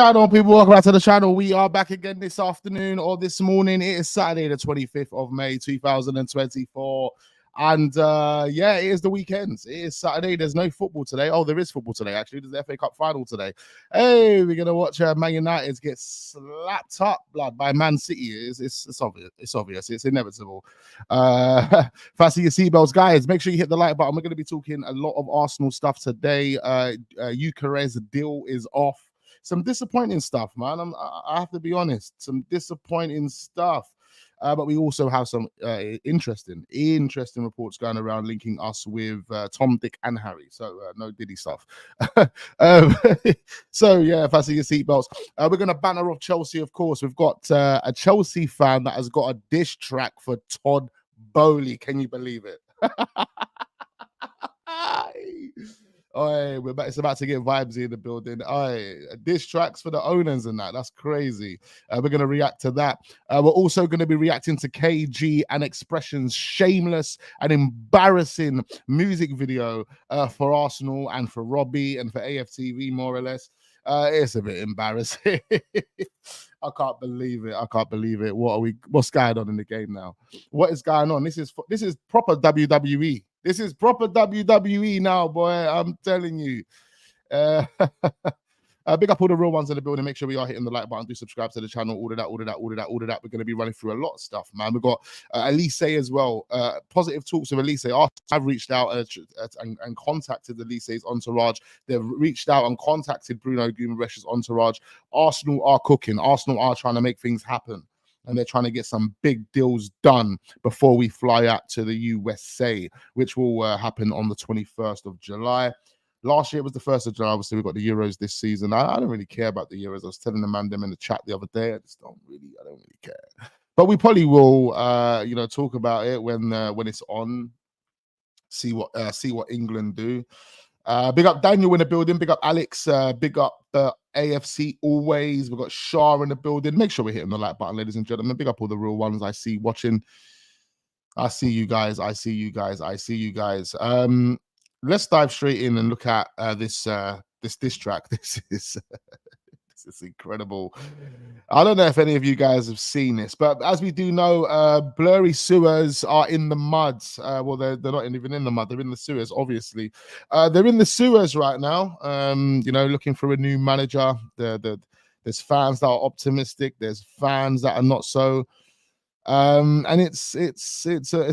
going on, people? Welcome back to the channel. We are back again this afternoon or this morning. It is Saturday, the 25th of May, 2024. And yeah, it is the weekend. It is Saturday. There's no football today. Oh, there is football today, actually. There's the FA Cup final today. Hey, we're going to watch Man United get slapped up, blood, by Man City. It's obvious. It's obvious. It's inevitable. Fasten your seatbelts, guys. Make sure you hit the like button. We're going to be talking a lot of Arsenal stuff today. Gyökeres deal is off. Some disappointing stuff, man. I have to be honest. Some disappointing stuff. But we also have some interesting reports going around linking us with Tom, Dick, and Harry. So no Diddy stuff. So yeah, fasten your seatbelts. We're going to banner off Chelsea, of course. We've got a Chelsea fan that has got a diss track for Todd Boehly. Can you believe it? Oh, it's about to get vibes in the building. Diss tracks for the owners and that. That's crazy. We're going to react to that. We're also going to be reacting to KG and Expression's shameless and embarrassing music video for Arsenal and for Robbie and for AFTV, more or less. It's a bit embarrassing. I can't believe it. I can't believe it. What's going on in the game now? What is going on? This is proper WWE. This is proper WWE now, boy. I'm telling you. Big up all the real ones in the building. Make sure we are hitting the like button. Do subscribe to the channel. All of that. We're going to be running through a lot of stuff, man. We've got Olise as well. Positive talks with Olise. I've reached out and contacted Olise's entourage. They've reached out and contacted Bruno Guimarães' entourage. Arsenal are cooking. Arsenal are trying to make things happen. And they're trying to get some big deals done before we fly out to the USA, which will happen on the 21st of July. Last year was the 1st of July. Obviously, we've got the Euros this season. I don't really care about the Euros. I was telling the man them in the chat the other day. I don't really care. But we probably will, talk about it when it's on. See what England do. Big up Daniel in the building. Big up Alex. Big up AFC always. We've got Shah in the building. Make sure we're hitting the like button, ladies and gentlemen. Big up all the real ones I see watching. I see you guys. Let's dive straight in and look at this diss track. This is incredible. I don't know if any of you guys have seen this, but as we do know, blurry sewers are in the mud. Well, they're not even in the mud. They're in the sewers, obviously. They're in the sewers right now, looking for a new manager. There's fans that are optimistic. There's fans that are not so. And it's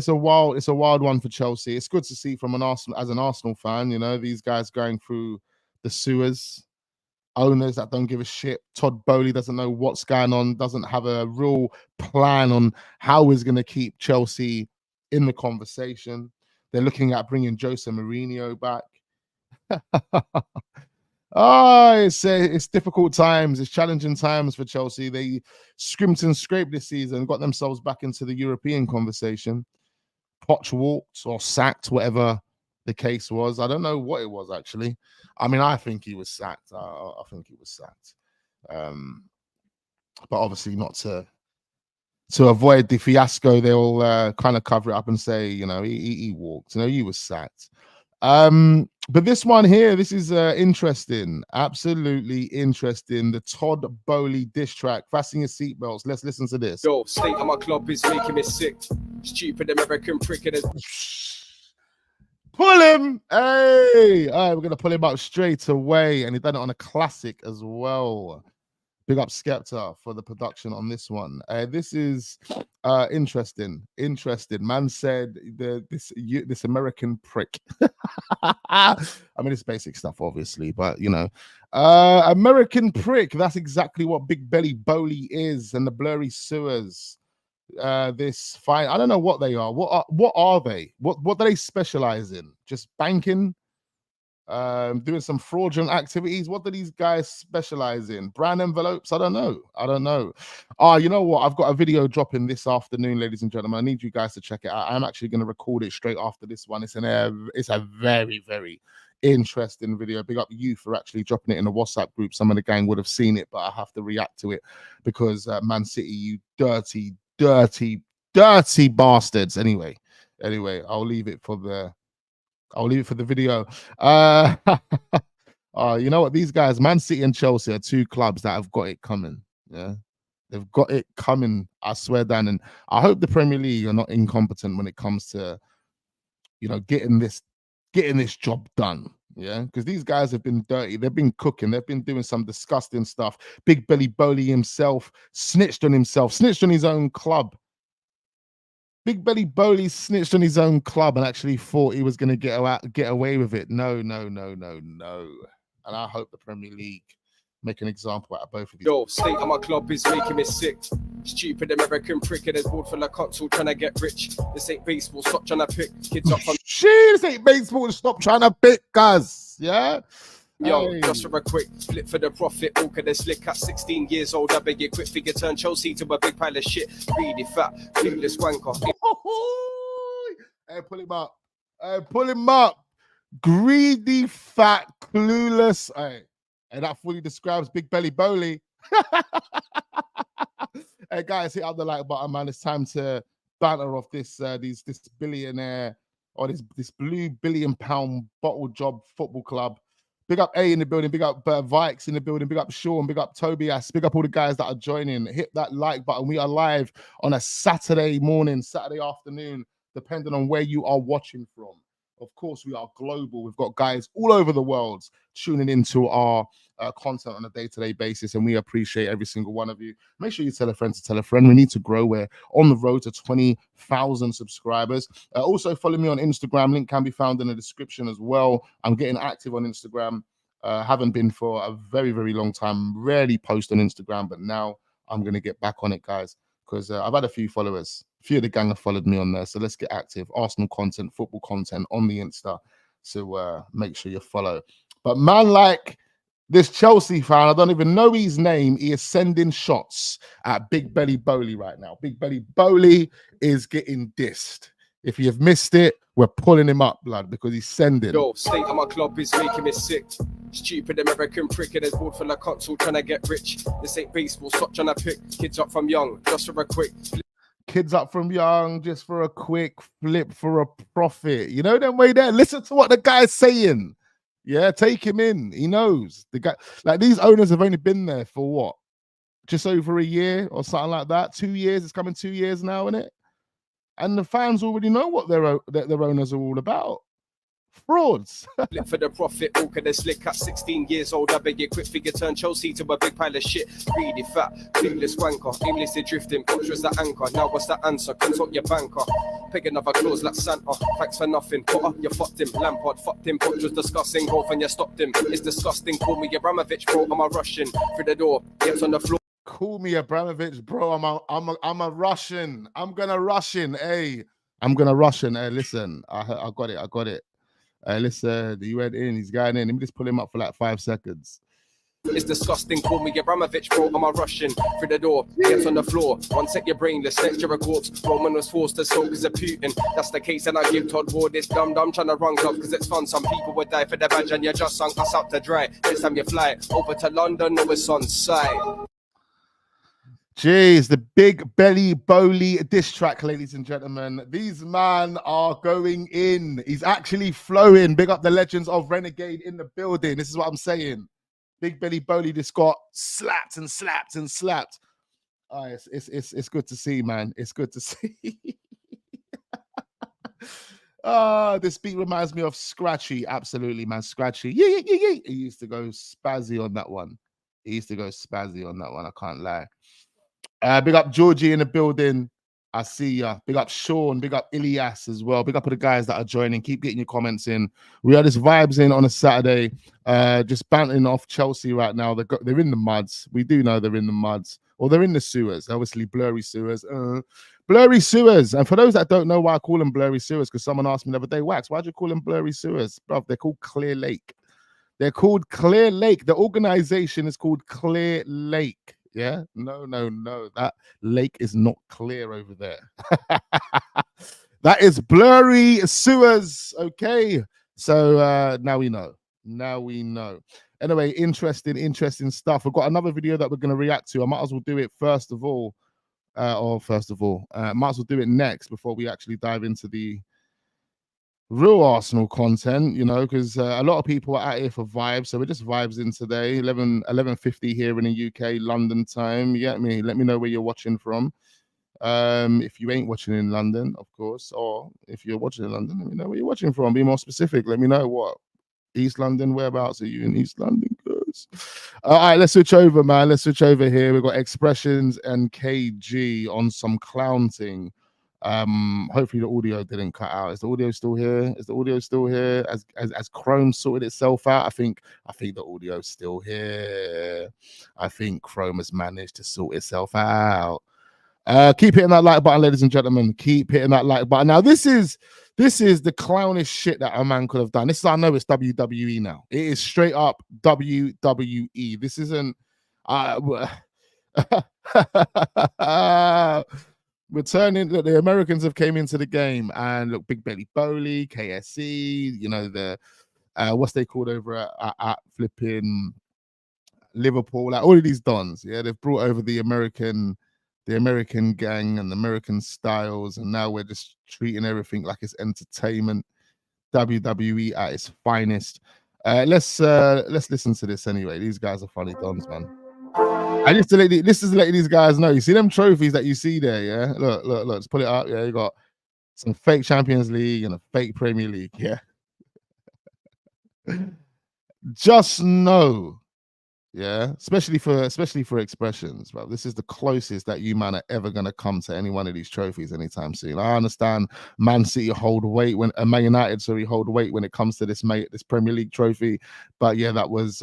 a wild one for Chelsea. It's good to see from an Arsenal fan, these guys going through the sewers. Owners that don't give a shit. Todd Boehly doesn't know what's going on, doesn't have a real plan on how he's going to keep Chelsea in the conversation. They're looking at bringing Jose Mourinho back. It's difficult times. It's challenging times for Chelsea. They scrimped and scraped this season, got themselves back into the European conversation. Poch walked or sacked, whatever the case was. I don't know what it was, actually. I mean, I think he was sacked. I think he was sacked. But obviously not to avoid the fiasco, they'll kind of cover it up and say, he walked. He was sacked. But this one here, this is interesting. Absolutely interesting. The Todd Boehly diss track. Fasten your seatbelts. Let's listen to this. Yo, state of my club is making me sick. Stupid American prick. Pull him! Hey! All right, we're going to pull him up straight away. And he done it on a classic as well. Big up Skepta for the production on this one. This is interesting. Man said this American prick. I mean, it's basic stuff, obviously, but, American prick. That's exactly what Big Belly Boehly is, and the blurry sewers. This fine. I don't know what they are. What are they? What do they specialize in? Just banking? Doing some fraudulent activities? What do these guys specialize in? Brand envelopes? I don't know. You know what? I've got a video dropping this afternoon, ladies and gentlemen. I need you guys to check it out. I'm actually going to record it straight after this one. It's a very, very interesting video. Big up you for actually dropping it in the WhatsApp group. Some of the gang would have seen it, but I have to react to it because Man City, you dirty bastards. Anyway, I'll leave it for the video. You know what? These guys, Man City and Chelsea, are two clubs that have got it coming. Yeah, they've got it coming. I swear, Dan. And I hope the Premier League are not incompetent when it comes to, you know, getting this job done. Yeah, because these guys have been dirty. They've been cooking. They've been doing some disgusting stuff. Big Belly Boehly himself snitched on his own club. Big Belly Boehly snitched on his own club and actually thought he was going to get away with it. No. And I hope the Premier League make an example out of both of these. Yo, state of my club is making me sick. Stupid American cricketers board full of console trying to get rich. This ain't baseball, stop trying to pick kids up from. This ain't baseball, stop trying to pick guys. Yeah. Yo, Hey. just for a quick flip for the profit. Gyökeres slick at 16 years old. I beg you, quick figure turn Chelsea to a big pile of shit. Greedy, fat, clueless wanker. Hey, pull him up. Pull him up. Greedy, fat, clueless. Hey, and that fully describes Big Belly Boehly. Hey, guys, hit up the like button, man. It's time to banter off this billionaire or this blue £1 billion bottle job football club. Big up A in the building, big up Vikes in the building, big up Sean, big up Tobias, big up all the guys that are joining. Hit that like button. We are live on a Saturday morning, Saturday afternoon, depending on where you are watching from. Of course, we are global. We've got guys all over the world tuning into our content on a day-to-day basis, and we appreciate every single one of you. Make sure you tell a friend to tell a friend. We need to grow. We're on the road to 20,000 subscribers. Also, follow me on Instagram. Link can be found in the description as well. I'm getting active on Instagram. Haven't been for a very, very long time. Rarely post on Instagram, but now I'm going to get back on it, guys, because I've had a few followers. A few of the gang have followed me on there, so let's get active. Arsenal content, football content on the Insta, so make sure you follow. But man, like this Chelsea fan, I don't even know his name. He is sending shots at Big Belly Boehly right now. Big Belly Boehly is getting dissed. If you have missed it, we're pulling him up, blood, because he's sending. Yo, state of my club is making me sick. Stupid American cricketers board full of console trying to get rich. This ain't baseball, stop trying to pick kids up from young. Just for a quick. Kids up from young, just for a quick flip for a profit. You know them way there. Listen to what the guy's saying. Yeah, take him in. He knows. The guy, like these owners have only been there for what? Just over a year or something like that. 2 years. It's coming 2 years now, isn't it? And the fans already know what their owners are all about. Frauds. Flip for the profit, Gyökeres slick at 16 years old. I beg you, quick figure turn Chelsea to a big pile of shit. Greedy, fat, clueless wanker. Aimlessly drifting, Poch was the anchor. Now what's the answer? Consult your banker. Pick another clothes like Santa. Thanks for nothing. Potter, you fucked him. Lampard fucked him. Poch was disgusting. Golf and you stopped him. It's disgusting. Call me Abramovich, bro. I'm a Russian. Through the door, gets on the floor. Call me Abramovich, bro. I'm a Russian. I'm gonna Russian. Hey, I'm gonna Russian. Hey, listen, I got it. Listen, he went in. He's going in. Let me just pull him up for like 5 seconds. It's disgusting. Call me Abramovich, bro. I'm a Russian. Through the door, gets on the floor. One sec, you're brainless. Next, you're a corpse. Roman was forced to soak as a Putin. That's the case, and I give Todd Ward this dumb trying to run club because it's fun. Some people would die for the badge, and you just sunk us out to dry. Next time you fly over to London, no, it's on site. Jeez, the Big Belly Boehly diss track, ladies and gentlemen. These man are going in. He's actually flowing. Big up the legends of Renegade in the building. This is what I'm saying. Big Belly Boehly just got slapped and slapped and slapped. It's good to see, man. It's good to see. This beat reminds me of Scratchy. Absolutely, man. Scratchy. Yeah. He used to go spazzy on that one. I can't lie. Big up Georgie in the building. I see ya. Big up Sean. Big up Ilias as well. Big up all the guys that are joining. Keep getting your comments in. We are just vibes in on a Saturday. Just bantering off Chelsea right now. They're in the muds. We do know they're in the muds. Or they're in the sewers. Obviously, blurry sewers. Blurry sewers. And for those that don't know why I call them blurry sewers, because someone asked me the other day, Wax, why'd you call them blurry sewers? Bro, they're called Clear Lake. They're called Clear Lake. The organization is called Clear Lake. Yeah, no. That lake is not clear over there. That is blurry sewers. Okay. So now we know. Anyway, interesting stuff. We've got another video that we're going to react to. I might as well do it might as well do it next before we actually dive into the real Arsenal content, you know, because a lot of people are out here for vibes. So we're just vibes in today, 11:50 here in the UK, London time. You get me? Let me know where you're watching from. If you ain't watching in London, of course, or if you're watching in London, let me know where you're watching from. Be more specific. Let me know what East London, whereabouts are you in East London? All right, let's switch over, man. Let's switch over here. We've got Expressions and KG on some clown thing. Hopefully the audio didn't cut out. Is the audio still here? Is the audio still here? As Chrome sorted itself out, I think the audio's still here. I think Chrome has managed to sort itself out. Keep hitting that like button, ladies and gentlemen. Keep hitting that like button. Now, this is the clownish shit that a man could have done. This is, I know it's WWE now. It is straight up WWE. This isn't returning. The Americans have came into the game, and look, Big Belly Boehly, KSE, you know, the what's they called over at flipping Liverpool, like all of these dons. Yeah, they've brought over the American gang and the American styles, and now we're just treating everything like it's entertainment. WWE at its finest. Let's listen to this anyway. These guys are funny dons, man. I just to let these guys know. You see them trophies that you see there, yeah? Look, let's put it up. Yeah, you got some fake Champions League and a fake Premier League, yeah. Just know, yeah, especially for Expressions, bro. This is the closest that you man are ever gonna come to any one of these trophies anytime soon. I understand Man City hold weight when Man United, hold weight when it comes to this Premier League trophy, but yeah, that was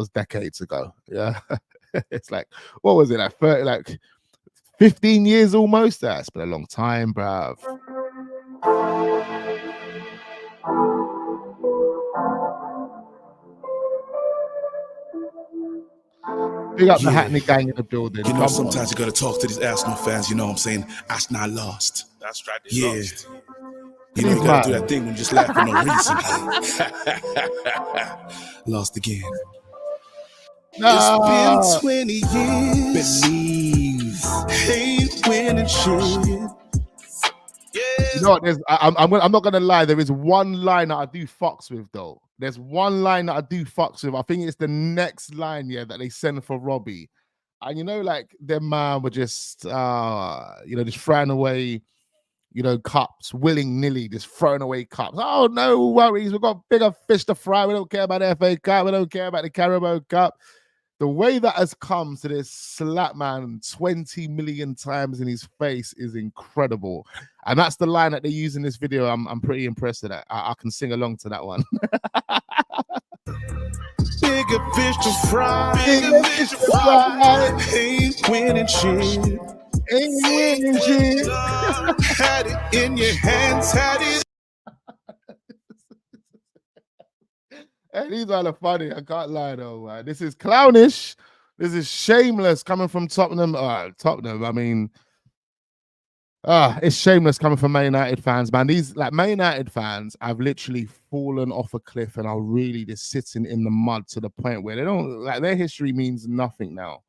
decades ago. Yeah, it's like, what was it, like 30, like 15 years almost? That's been a long time, bruv. Big up the Hackney gang in the building. You know, sometimes you got to talk to these Arsenal fans. You know what I'm saying? Arsenal lost. That's right. Lost. You know, you got to do that thing when you just laugh for no reason. Lost again. It's been 20 years. Believe. Ain't winning shit. You know what? I'm not gonna lie. There is one line that I do fucks with, though. There's one line that I do fucks with. I think it's the next line, yeah, that they send for Robbie. And you know, like them man were just just throwing away, cups, willy-nilly, just throwing away cups. Oh, no worries. We've got bigger fish to fry. We don't care about the FA Cup. We don't care about the Carabao Cup. The way that has come to this slap man 20 million times in his face is incredible. And that's the line that they use in this video. I'm pretty impressed with that. I can sing along to that one. Bigger fish to fry. Bigger fish to fry. Ain't winning shit. Ain't winning shit. Had it in your hands. Had it. Hey, these are funny. I can't lie though, man. This is clownish. This is shameless coming from Tottenham. Tottenham. I mean, it's shameless coming from Man United fans, man. These Man United fans have literally fallen off a cliff and are really just sitting in the mud to the point where they don't their history means nothing now.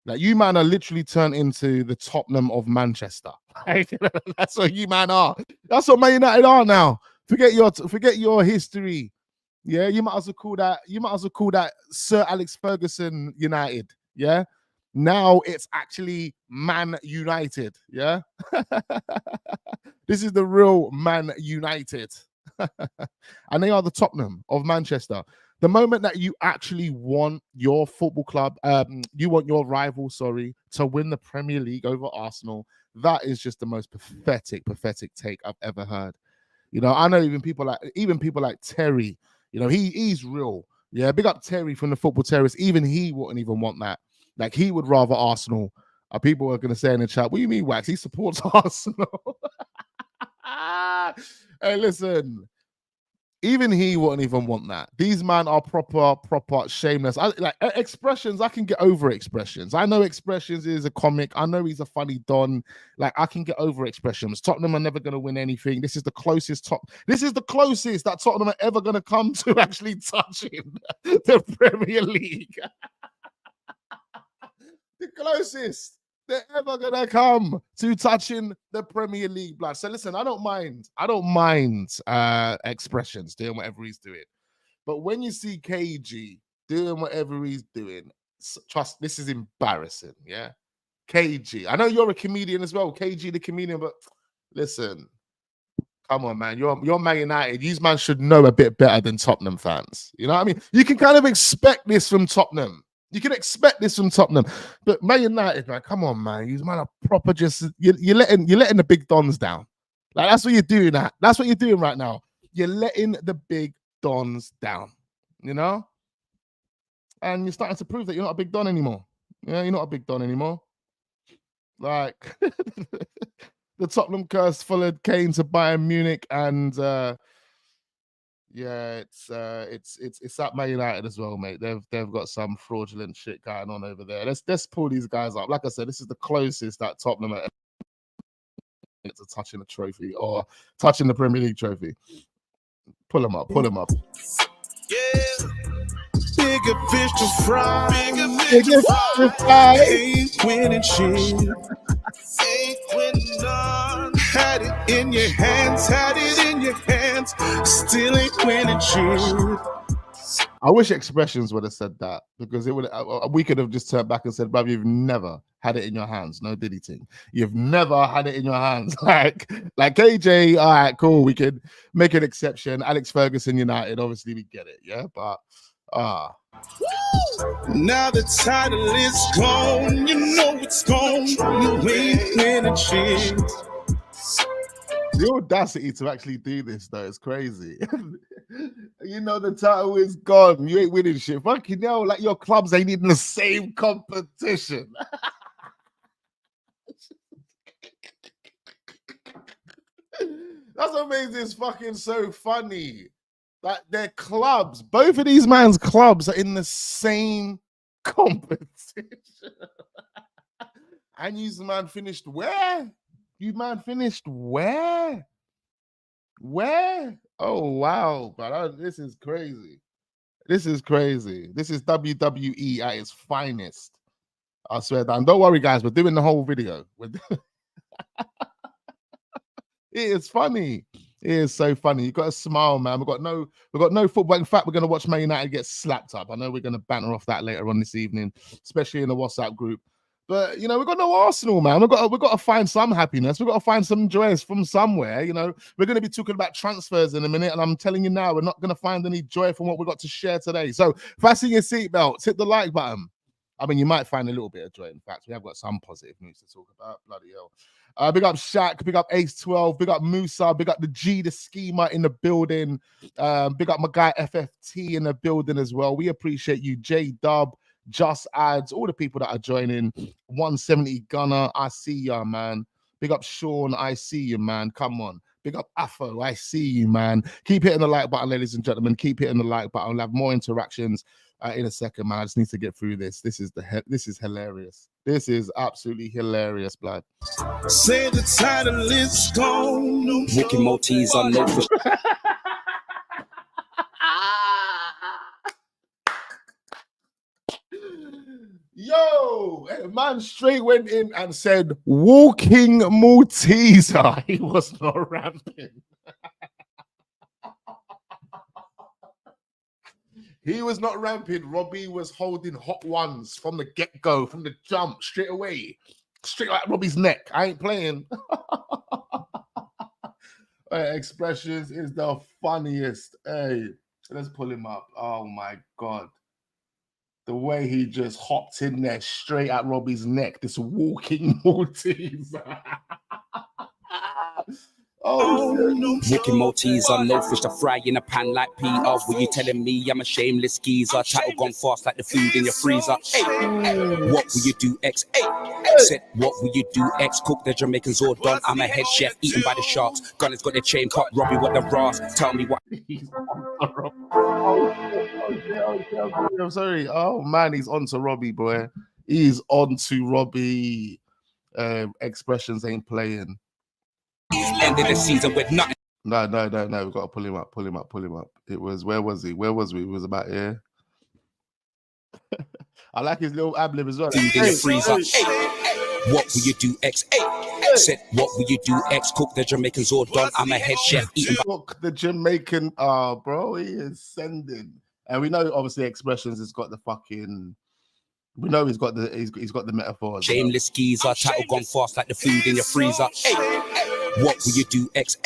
Like, you man are literally turned into the Tottenham of Manchester. That's what you man are. That's what Man United are now. Forget your history. Yeah, you might as well call that Sir Alex Ferguson United. Yeah. Now it's actually Man United. Yeah. This is the real Man United. And they are the Tottenham of Manchester. The moment that you actually want your football club, you want your rival, to win the Premier League over Arsenal, that is just the most pathetic take I've ever heard. You know, I know even people like Terry. You know, he's real. Yeah, big up Terry from the Football Terrace. Even he wouldn't even want that. Like, he would rather Arsenal. People are going to say in the chat, what do you mean, Wax? He supports Arsenal. Hey, listen. Even he wouldn't even want that. These men are proper shameless. Expressions, I can get over Expressions. I know Expressions is a comic. I know he's a funny don. Like, I can get over Expressions. Tottenham are never going to win anything. This is the closest that Tottenham are ever going to come to actually touching the Premier League. The closest. they're ever gonna come to touching the Premier League, blood. So listen, I don't mind expressions doing whatever he's doing. But when you see KG doing whatever he's doing, trust, this is embarrassing, yeah? KG. I know you're a comedian as well, KG the comedian, but listen, come on, man. You're Man United. These man should know a bit better than Tottenham fans. You know what I mean? You can kind of expect this from Tottenham. You can expect this from Tottenham. But Man United, man, come on, man. You man are proper just you're letting the big dons down. Like that's what you're doing. That's what you're doing right now. You're letting the big dons down, you know? And you're starting to prove that you're not a big don anymore. Yeah, you're not a big don anymore. Like the Tottenham curse followed Kane to Bayern Munich, and yeah, it's at Man United as well, mate. They've got some fraudulent shit going on over there. Let's pull these guys up. Like I said, this is the closest that Tottenham are to touching a trophy or touching the Premier League trophy. Pull them up. Yeah. Bigger fish to fry. Ain't winning shit. Ain't winning none. Had it in your hands. Still ain't winning shit. I wish Expressions would have said that, because it would we could have just turned back and said, bruv, you've never had it in your hands. No diddy ting. You've never had it in your hands. Like KJ, all right, cool. We could make an exception. Alex Ferguson United, obviously we get it, yeah? But now the title is gone. You know it's gone. You ain't winning shit. The audacity to actually do this, though, is crazy. You know the title is gone. You ain't winning shit. Fucking hell, like your clubs ain't in the same competition. That's what makes this fucking so funny. Like their clubs, both of these man's clubs are in the same competition. And you man finished where? You man finished where? Where? Oh wow, but this is crazy. This is crazy. This is WWE at its finest. I swear down. Don't worry, guys. We're doing the whole video. It is funny. It is so funny. You got to smile, man. We've got no football. In fact, we're going to watch Man United get slapped up. I know we're going to banter off that later on this evening, especially in the WhatsApp group. But you know, we've got no Arsenal, man. We've got to find some happiness. We've got to find some joy from somewhere. You know, we're going to be talking about transfers in a minute, and I'm telling you now, we're not going to find any joy from what we've got to share today. So fasten your seatbelts, hit the like button. I mean, you might find a little bit of joy. In fact, we have got some positive news to talk about. Bloody hell. Big up Shaq, big up Ace 12, big up Musa, big up the G, the Schema in the building. Big up my guy FFT in the building as well. We appreciate you, J Dub, Just Ads, all the people that are joining. 170 Gunner, I see ya, man. Big up Sean, I see you, man. Come on. Big up Afo, I see you, man. Keep hitting the like button, ladies and gentlemen. Keep hitting the like button. We'll have more interactions in a second, man. I just need to get through this. This is hilarious. This is absolutely hilarious, blood. Say the title is gone. Ricky Maltese on no. Yo, man straight went in and said, walking Malteser. He was not ramping. He was not ramping. Robbie was holding hot ones from the get-go, from the jump, straight away. Straight like Robbie's neck. I ain't playing. Expressions is the funniest. Hey, let's pull him up. Oh, my God. The way he just hopped in there straight at Robbie's neck. This walking Maltese. Oh, Ricky Maltese on no fish to fry in a pan like Peter. Were you telling me I'm a shameless geezer? Title gone fast like the food in your freezer. Hey, what will you do, X? Hey, said, what will you do, X? Cook the Jamaicans all done. I'm a head chef, eaten by the sharks. Gunner's got the chain cut. Robbie what the brass. Tell me what. I'm sorry. Oh man, he's on to Robbie, boy. He's on to Robbie. Expressions ain't playing. End of the season with nothing. No. We've got to pull him up. It was, where was he? It was about here. I like his little ad lib as well. In the freezer. What will you do, X? Said, what will you do, X? Cook the Jamaicans all done. I'm a head chef eating. Cook the Jamaican, bro, he is sending. And we know, obviously, Expressions has got the fucking. We know he's got the metaphors. Shameless geezer, title gone fast like the food in your freezer. What will you do, X?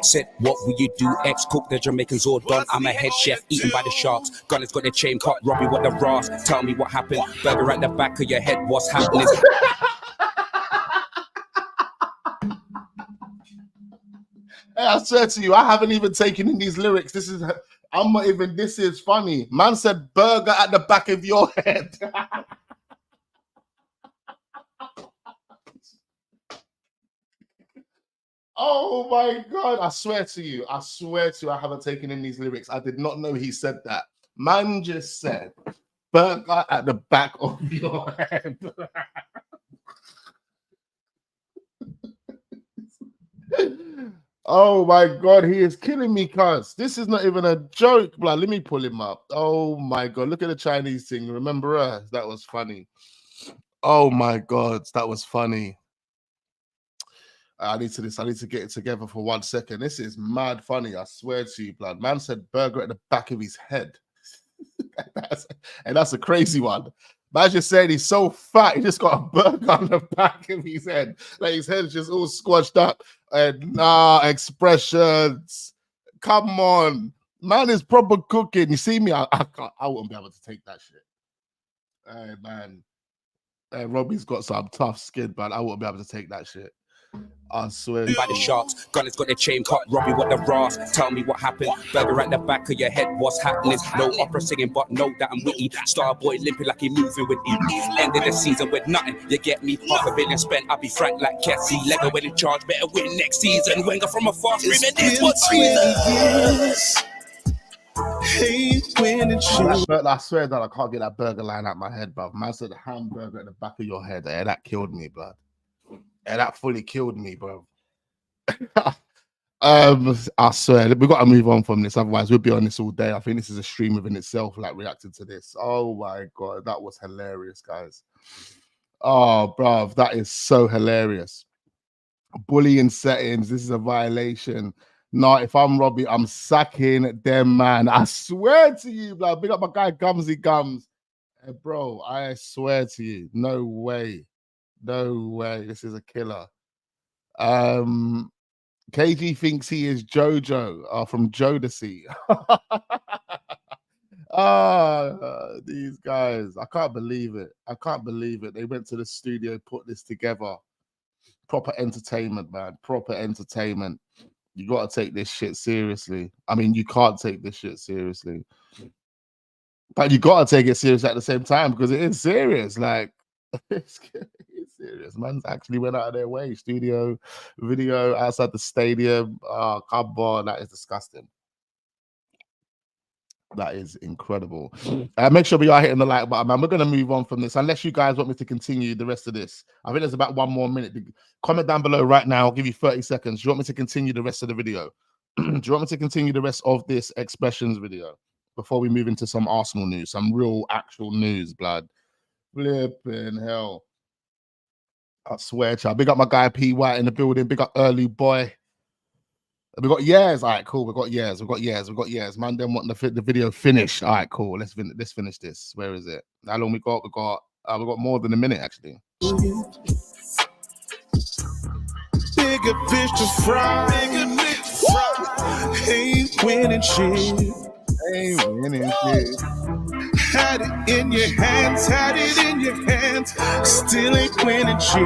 Said, what will you do, X? Cook the Jamaicans all done. I'm a head chef eaten by the sharks. Gunner's got the chain cut. Robbie, what the ras? Tell me what happened. Burger at the back of your head. What's happening? Hey, I swear to you, I haven't even taken in these lyrics. This is funny. Man said burger at the back of your head. Oh my God. I swear to you, I haven't taken in these lyrics. I did not know he said that. Man just said burger at the back of your head. Oh my God, he is killing me, cuz. This is not even a joke, blood. Let me pull him up. Oh my God, look at the Chinese thing. Remember her? That was funny. Oh my God, that was funny. I need to get it together for 1 second. This is mad funny, I swear to you, blood. Man said burger at the back of his head. That's a crazy one. Man just saying he's so fat, he just got a burger on the back of his head. Like his head's just all squashed up. And Expressions. Come on. Man is proper cooking. You see me? I wouldn't be able to take that shit. Hey, man. Hey, Robbie's got some tough skin, but I wouldn't be able to take that shit. I swear. By the sharks, Gunner's got the chain cut. Robbie, what the ras? Tell me what happened. Burger at the back of your head. What's happening? No opera singing, but know that I'm witty. Starboy limping like he moving with E. End of the season with nothing. You get me? $500 million spent. I'll be frank like Kessie. Lego in charge. Better win next season. Wenger from afar screaming this. What's reason? Hey, winning shit. I swear that I can't get that burger line out my head, bruv. Man said hamburger at the back of your head. Yeah, that killed me, blood. And that fully killed me, bro. I swear, we got to move on from this. Otherwise, we'll be on this all day. I think this is a stream within itself, like reacting to this. Oh my God, that was hilarious, guys. Oh, bro, that is so hilarious. Bullying settings. This is a violation. Nah, if I'm Robbie, I'm sacking them, man. I swear to you, bro. Big up my guy, Gumsy Gums. Hey, bro, I swear to you, no way. No way, this is a killer. KG thinks he is Jojo from Jodeci. These guys, I can't believe it. I can't believe it. They went to the studio, put this together. Proper entertainment, man. Proper entertainment. You got to take this shit seriously. I mean, you can't take this shit seriously. But you got to take it serious at the same time because it is serious. Like, it's serious. Man's actually went out of their way. Studio, video outside the stadium. Oh, come on. That is disgusting. That is incredible. Make sure we are hitting the like button, man. We're going to move on from this. Unless you guys want me to continue the rest of this. I think there's about 1 more minute. Comment down below right now. I'll give you 30 seconds. Do you want me to continue the rest of the video? Do you want me to continue the rest of this Expressions video before we move into some Arsenal news? Some real, actual news, blood. Flipping hell. I swear to you. Big up my guy P White in the building. Big up Early Boy. We got years. All right, cool. We got years. Man, then want the video finished. All right, cool. Let's finish this. Where is it? How long we got? We got more than a minute actually. Bigger fish to fry. Ain't winning shit. Had it in your hands, still ain't winning shit.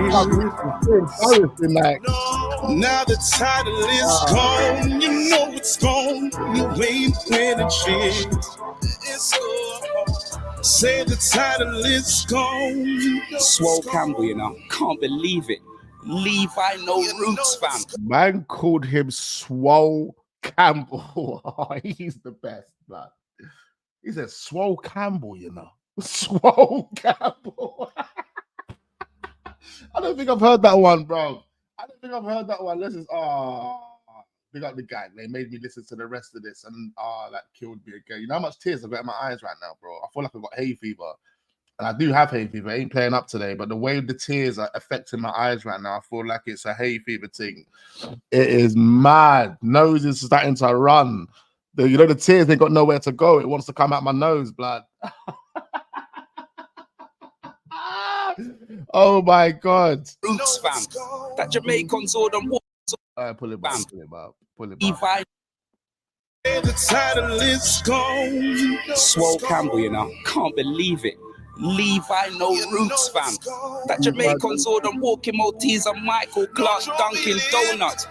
Now the title is gone, you know it's gone, you ain't winning shit. It's gone. Say the title is gone. Swole Campbell, you know, can't believe it. Levi no roots, fam. Man called him Swole Campbell. Oh, he's the best, man. He said Swole Campbell, you know. Swole Campbell. I don't think I've heard that one, bro. This is big up the gang. They made me listen to the rest of this, and that killed me again. You know how much tears I've got in my eyes right now, bro? I feel like I've got hay fever. And I do have hay fever. I ain't playing up today, but the way the tears are affecting my eyes right now, I feel like it's a hay fever thing. It is mad. Nose is starting to run. The tears, they got nowhere to go. It wants to come out my nose, blood. Oh my God. Roots, fam. That Jamaicans all them walk. Pull it back, pull it back, pull it back. Levi. The title is gone. Swole Campbell, you know. Can't believe it. Levi, no roots, fam. That Jamaicans all them walking Maltese and Michael Clark Dunkin' Donuts.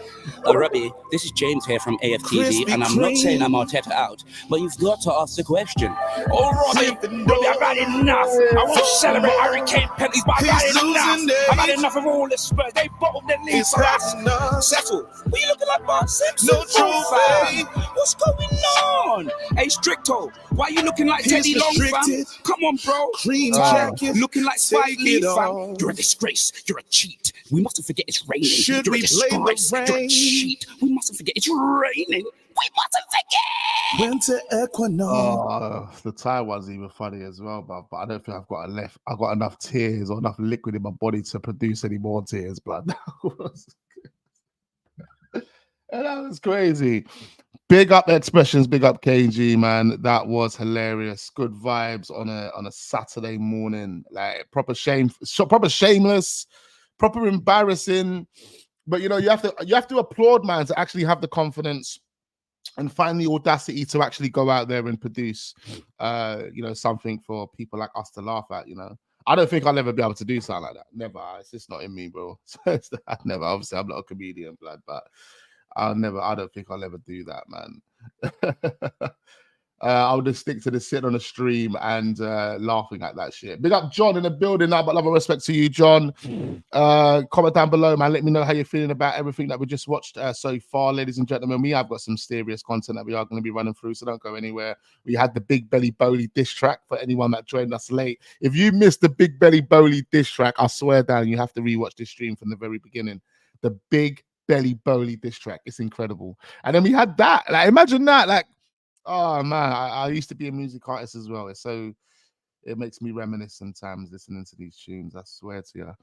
Robbie, this is James here from AFTV, and I'm not saying I'm Arteta out, but you've got to ask the question. Oh, Robbie, I've had enough. I won't celebrate Hurricane penalties, but I've had enough. I've had enough of all the Spurs. They bottled the league for us. Settle. What are you looking like, Mark Simpson? No trophy. What's going on? Hey, Stricto, why are you looking like Teddy Long, fam? Come on, bro. Green jacket. Looking like Spike Lee, fam. You're a disgrace. You're a cheat. We mustn't forget it's raining. Should You're a we blame the disgrace. You're a rain? cheat. We mustn't forget it's raining. We mustn't forget. Winter equinox. Oh, the Thai one's even funny as well, but I don't think I've got enough tears or enough liquid in my body to produce any more tears, blood. And that was crazy. Big up Expressions, big up KG, man. That was hilarious. Good vibes on a Saturday morning. Like proper shameless, proper embarrassing. But you have to applaud, man, to actually have the confidence and find the audacity to actually go out there and produce something for people like us to laugh at, I don't think I'll ever be able to do something like that. Never. It's just not in me, bro. Never. Obviously, I'm not a comedian, blood, but I don't think I'll ever do that, man. I'll just stick to the sitting on the stream and laughing at that shit. Big up John in the building now, but love and respect to you, John. Comment down below, man. Let me know how you're feeling about everything that we just watched so far, ladies and gentlemen. We have got some serious content that we are going to be running through, so don't go anywhere. We had the Big Belly Boehly diss track for anyone that joined us late. If you missed the Big Belly Boehly diss track, I swear down, you have to rewatch this stream from the very beginning. The Big Belly Boehly diss track. It's incredible. And then we had that. Like, imagine that. Like, oh man, I used to be a music artist as well. It makes me reminisce sometimes listening to these tunes. I swear to you.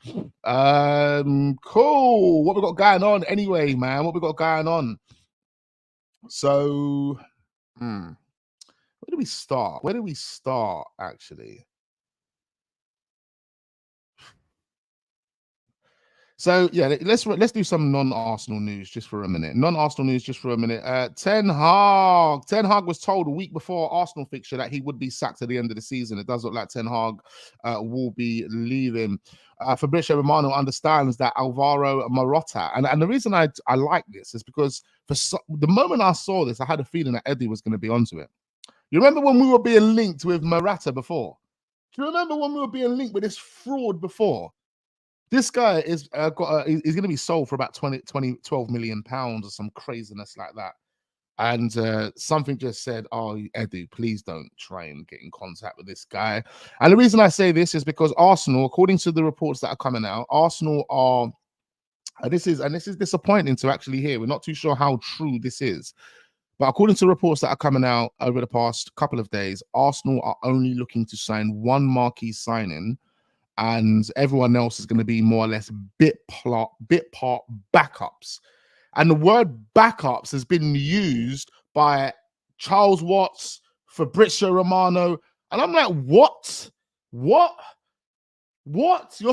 Cool. What we got going on anyway, man? What we got going on? So, where do we start? Where do we start actually? So yeah, let's do some non-Arsenal news just for a minute. Ten Hag was told a week before Arsenal fixture that he would be sacked at the end of the season. It does look like Ten Hag will be leaving. Fabrizio Romano understands that Alvaro Morata, and the reason I like this is because the moment I saw this, I had a feeling that Eddie was going to be onto it. You remember when we were being linked with Morata before? Do you remember when we were being linked with this fraud before? This guy is he's going to be sold for about 12 million pounds or some craziness like that. And something just said, oh, Edu, please don't try and get in contact with this guy. And the reason I say this is because Arsenal, according to the reports that are coming out, Arsenal are, this is disappointing to actually hear. We're not too sure how true this is. But according to reports that are coming out over the past couple of days, Arsenal are only looking to sign one marquee signing, and everyone else is going to be more or less bit part backups. And the word backups has been used by Charles Watts, Fabrizio Romano. And I'm like, what? You're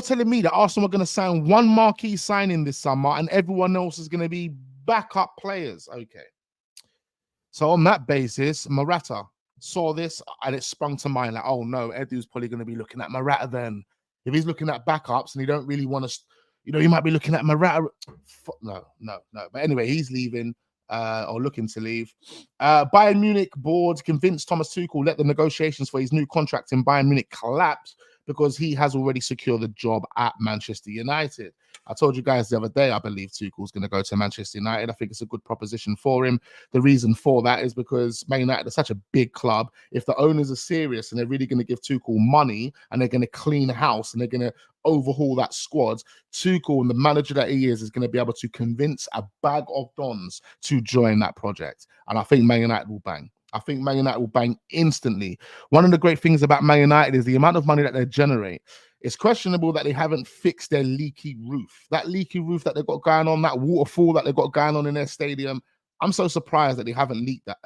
telling me that Arsenal are going to sign one marquee signing this summer and everyone else is going to be backup players? Okay. So on that basis, Morata saw this and it sprung to mind like, oh no, Edu's probably going to be looking at Morata then. If he's looking at backups and he don't really want to, he might be looking at Morata. No. But anyway, he's leaving or looking to leave. Bayern Munich board convinced Thomas Tuchel let the negotiations for his new contract in Bayern Munich collapse because he has already secured the job at Manchester United. I told you guys the other day, I believe Tuchel's going to go to Manchester United. I think it's a good proposition for him. The reason for that is because Man United is such a big club. If the owners are serious and they're really going to give Tuchel money and they're going to clean house and they're going to overhaul that squad, Tuchel and the manager that he is going to be able to convince a bag of dons to join that project. And I think Man United will bang. I think Man United will bang instantly. One of the great things about Man United is the amount of money that they generate. It's questionable that they haven't fixed their leaky roof. That leaky roof that they've got going on, that waterfall that they've got going on in their stadium. I'm so surprised that they haven't leaked that.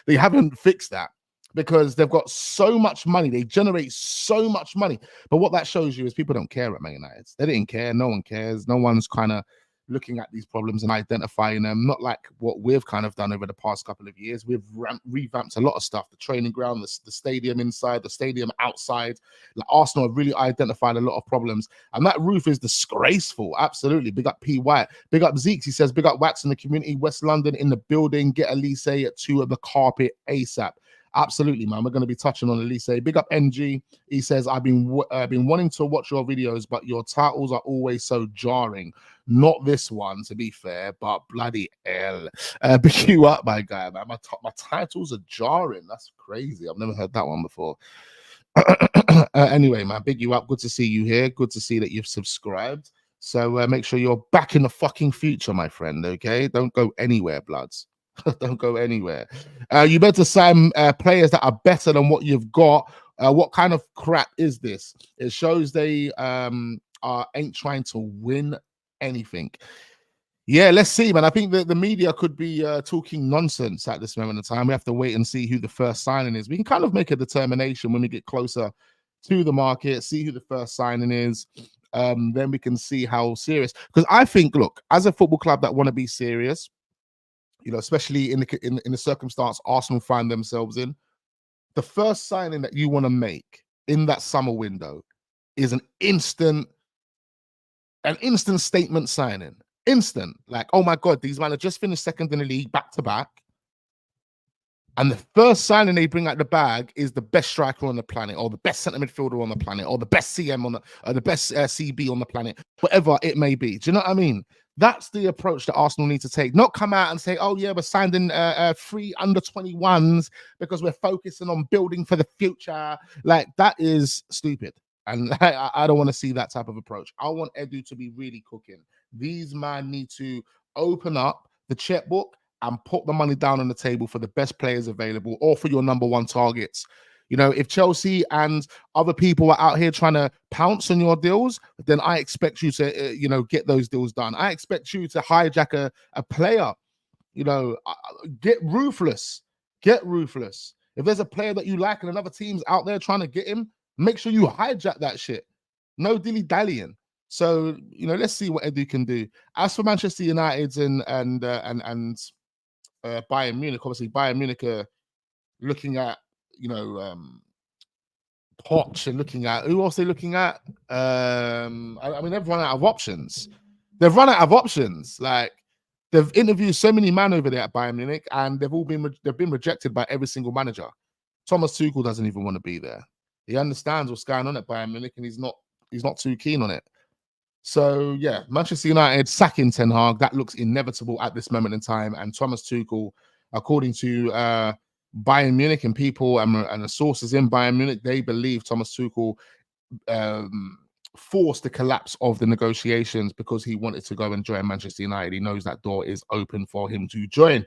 They haven't fixed that, because they've got so much money. They generate so much money. But what that shows you is people don't care at Man United. They didn't care. No one cares. No one's kind of looking at these problems and identifying them, not like what we've kind of done over the past couple of years. We've revamped a lot of stuff, the training ground, the stadium inside, the stadium outside. Like Arsenal have really identified a lot of problems, and that roof is disgraceful. Absolutely. Big up P. White. Big up Zeeks. He says, big up Wax in the community. West London in the building. Get Olise to the carpet ASAP. Absolutely, man. We're going to be touching on Olise. Big up NG. He says, I've been wanting to watch your videos, but your titles are always so jarring. Not this one, to be fair, but bloody hell. Big you up, my guy, man. My titles are jarring. That's crazy. I've never heard that one before. Anyway, man, big you up. Good to see you here. Good to see that you've subscribed. So make sure you're back in the fucking future, my friend, okay? Don't go anywhere, bloods. Don't go anywhere. You better sign players that are better than what you've got. What kind of crap is this? It shows they ain't trying to win anything. Yeah, let's see, man. I think that the media could be talking nonsense at this moment in time. We have to wait and see who the first signing is. We can kind of make a determination when we get closer to the market, see who the first signing is. Then we can see how serious. Because I think, look, as a football club that want to be serious, you know, especially in the circumstance Arsenal find themselves in, the first signing that you want to make in that summer window is an instant statement signing. Instant. Like, oh my God, these men have just finished second in the league back to back. And the first signing they bring out the bag is the best striker on the planet, or the best centre midfielder on the planet, or the best CM on the best CB on the planet, whatever it may be. Do you know what I mean? That's the approach that Arsenal need to take. Not come out and say, oh, yeah, we're signing 3 under-21s because we're focusing on building for the future. Like, that is stupid. And I don't want to see that type of approach. I want Edu to be really cooking. These men need to open up the checkbook and put the money down on the table for the best players available or for your number one targets. You know, if Chelsea and other people are out here trying to pounce on your deals, then I expect you to, get those deals done. I expect you to hijack a player. You know, get ruthless. Get ruthless. If there's a player that you like and another team's out there trying to get him, make sure you hijack that shit. No dilly-dallying. So, let's see what Edu can do. As for Manchester United and Bayern Munich, obviously Bayern Munich are looking at, Poch and looking at who else they're looking at. I mean, they've run out of options. Like, they've interviewed so many men over there at Bayern Munich, and they've been rejected by every single manager. Thomas Tuchel doesn't even want to be there. He understands what's going on at Bayern Munich, and he's not too keen on it. So yeah, Manchester United sacking Ten Hag, that looks inevitable at this moment in time. And Thomas Tuchel, according to Bayern Munich and people and the sources in Bayern Munich, they believe Thomas Tuchel forced the collapse of the negotiations because he wanted to go and join Manchester United. He knows that door is open for him to join.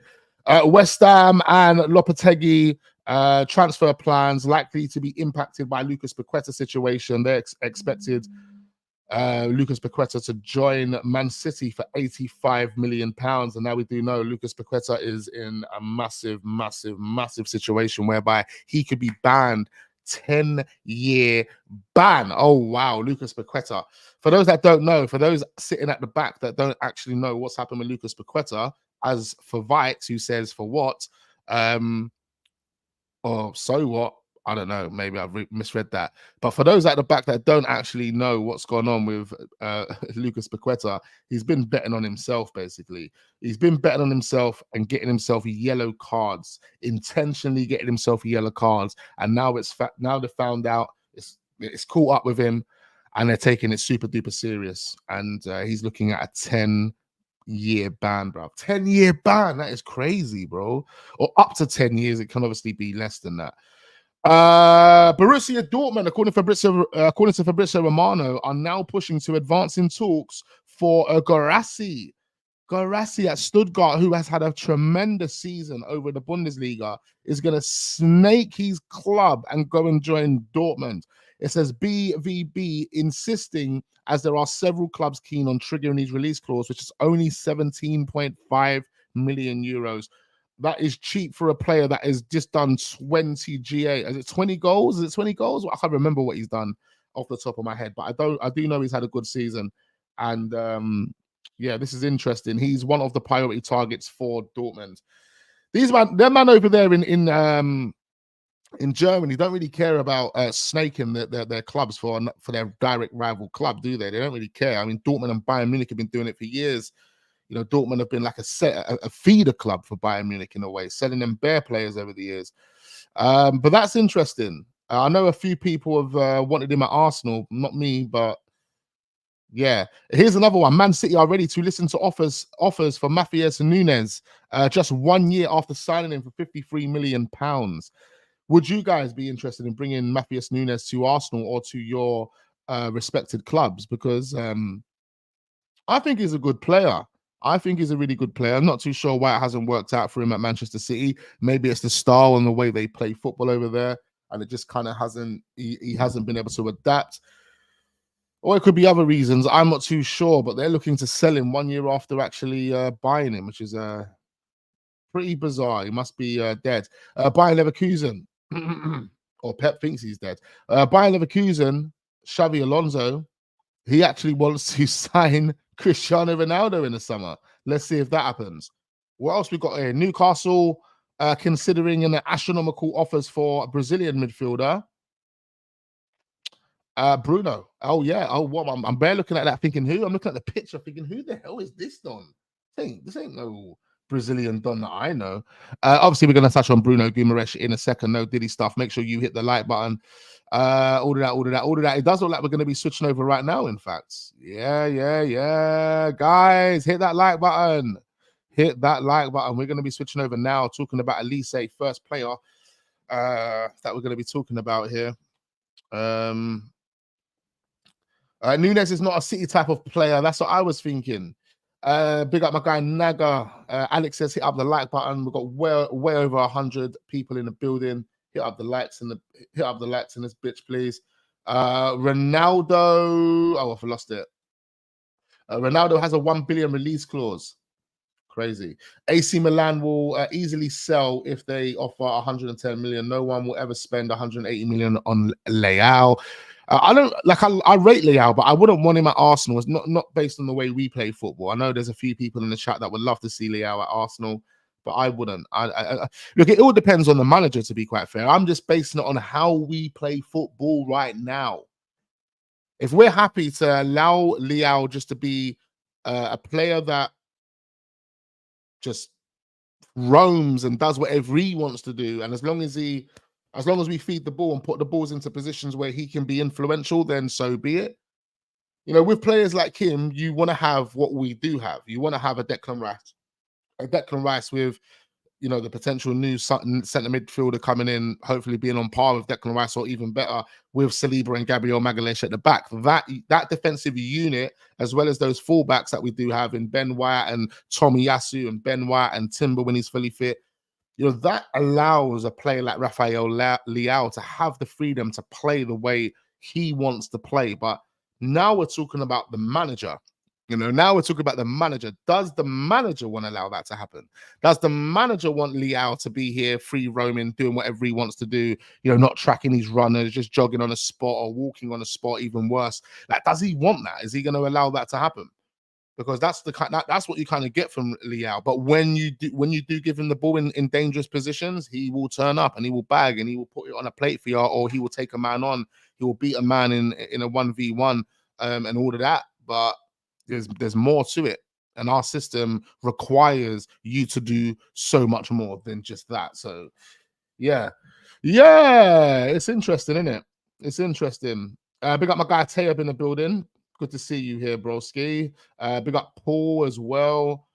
West Ham and Lopetegui transfer plans likely to be impacted by Lucas Paqueta situation. They're expected Lucas Paqueta to join Man City for £85 million. And now we do know Lucas Paqueta is in a massive, massive, massive situation whereby he could be banned. 10-year ban. Oh, wow. Lucas Paqueta. For those that don't know, for those sitting at the back that don't actually know what's happened with Lucas Paqueta, as for Vikes, who says for what, or so what, I don't know, maybe I've misread that. But for those at the back that don't actually know what's going on with Lucas Paqueta, he's been betting on himself, basically. He's been betting on himself and getting himself yellow cards, intentionally getting himself yellow cards. And now now they found out, it's caught up with him, and they're taking it super duper serious. And he's looking at a 10-year ban, bro. 10-year ban. That is crazy, bro. Or up to 10 years. It can obviously be less than that. Borussia Dortmund, according to Fabrizio Romano, are now pushing to advance in talks for Gyökeres. Guimarães at Stuttgart, who has had a tremendous season over the Bundesliga, is going to snake his club and go and join Dortmund. It says BVB insisting, as there are several clubs keen on triggering his release clause, which is only 17.5 million euros. That is cheap for a player that has just done 20 GA. Is it 20 goals? Is it 20 goals? Well, I can't remember what he's done off the top of my head, but I do know he's had a good season. And yeah, this is interesting. He's one of the priority targets for Dortmund. Their man over there in Germany don't really care about snaking their clubs for their direct rival club, do they? They don't really care. I mean, Dortmund and Bayern Munich have been doing it for years. You know, Dortmund have been like a feeder club for Bayern Munich in a way, selling them bare players over the years. But that's interesting. I know a few people have wanted him at Arsenal, not me, but yeah. Here's another one. Man City are ready to listen to offers for Matthias Nunes just 1 year after signing him for £53 million. Would you guys be interested in bringing Matthias Nunes to Arsenal or to your respected clubs? Because I think he's a good player. I think he's a really good player. I'm not too sure why it hasn't worked out for him at Manchester City. Maybe it's the style and the way they play football over there, and it just kind of hasn't. He hasn't been able to adapt. Or it could be other reasons. I'm not too sure, but they're looking to sell him 1 year after actually buying him, which is pretty bizarre. He must be dead. Bayern Leverkusen, or Pep thinks he's dead. Bayern Leverkusen, Xavi Alonso, he actually wants to sign Cristiano Ronaldo in the summer. Let's see if that happens. What else we got here? Newcastle considering an astronomical offers for a Brazilian midfielder. Bruno. Oh yeah. Oh, what? I'm bare looking at that, thinking who? I'm looking at the picture, thinking who the hell is this Don? This ain't no Brazilian Don that I know. Obviously, we're gonna touch on Bruno Guimarães in a second. No Diddy stuff. Make sure you hit the like button. All of that. It does look like we're gonna be switching over right now. In fact, yeah. Guys, hit that like button. Hit that like button. We're gonna be switching over now, talking about Olise, first player that we're gonna be talking about here. Nunes is not a City type of player. That's what I was thinking. Big up my guy Naga. Alex says hit up the like button. We've got way over 100 people in the building. Hit up the likes in this bitch, please. Ronaldo. Oh, I've lost it. Ronaldo has a 1 billion release clause. Crazy. AC Milan will easily sell if they offer 110 million. No one will ever spend 180 million on Leao. I don't like. I rate Leao, but I wouldn't want him at Arsenal. It's not based on the way we play football. I know there's a few people in the chat that would love to see Leao at Arsenal, but I wouldn't. Look, it all depends on the manager. To be quite fair, I'm just basing it on how we play football right now. If we're happy to allow Leao just to be a player that just roams and does whatever he wants to do, and as long as we feed the ball and put the balls into positions where he can be influential, then so be it. You know, with players like him, you want to have what we do have. You want to have a Declan Rice with, you know, the potential new centre midfielder coming in, hopefully being on par with Declan Rice or even better with Saliba and Gabriel Magalhaes at the back. That defensive unit, as well as those fullbacks that we do have in Ben White and Tomiyasu and Ben White and Timber when he's fully fit, you know, that allows a player like Rafael Leao to have the freedom to play the way he wants to play. But now we're talking about the manager. You know, now we're talking about the manager. Does the manager want to allow that to happen? Does the manager want Leao to be here, free roaming, doing whatever he wants to do, you know, not tracking his runners, just jogging on a spot or walking on a spot, even worse? Like, does he want that? Is he going to allow that to happen? Because that's what you kind of get from Leao. But when you do give him the ball in dangerous positions, he will turn up and he will bag and he will put it on a plate for you, or he will take a man on. He will beat a man in a 1v1 and all of that. But there's more to it, and our system requires you to do so much more than just that. So yeah, it's interesting, isn't it? It's interesting. Big up my guy Tayeb in the building. Good to see you here, broski. Big up Paul as well.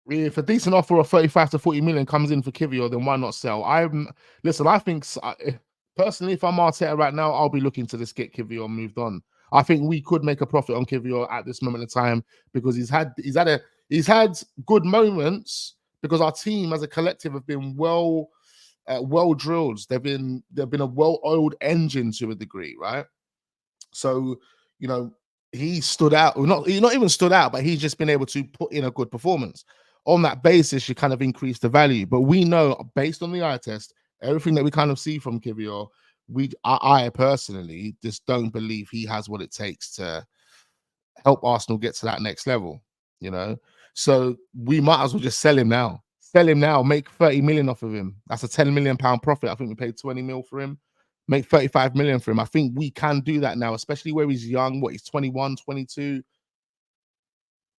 If a decent offer of 35 to 40 million comes in for Kivior, then why not sell? Listen, I think personally, if I'm Arteta right now, I'll be looking to just get Kivior moved on. I think we could make a profit on Kivior at this moment in time because he's had good moments because our team as a collective have been well drilled. They've been a well-oiled engine to a degree, right? So, you know, he stood out. Not even stood out, but he's just been able to put in a good performance. On that basis, you kind of increase the value. But we know, based on the eye test, everything that we kind of see from Kivior, I personally just don't believe he has what it takes to help Arsenal get to that next level, you know? So we might as well just sell him now. Sell him now, make 30 million off of him. That's a 10 million pound profit. I think we paid 20 mil for him. Make 35 million for him. I think we can do that now, especially where he's young. He's 21, 22.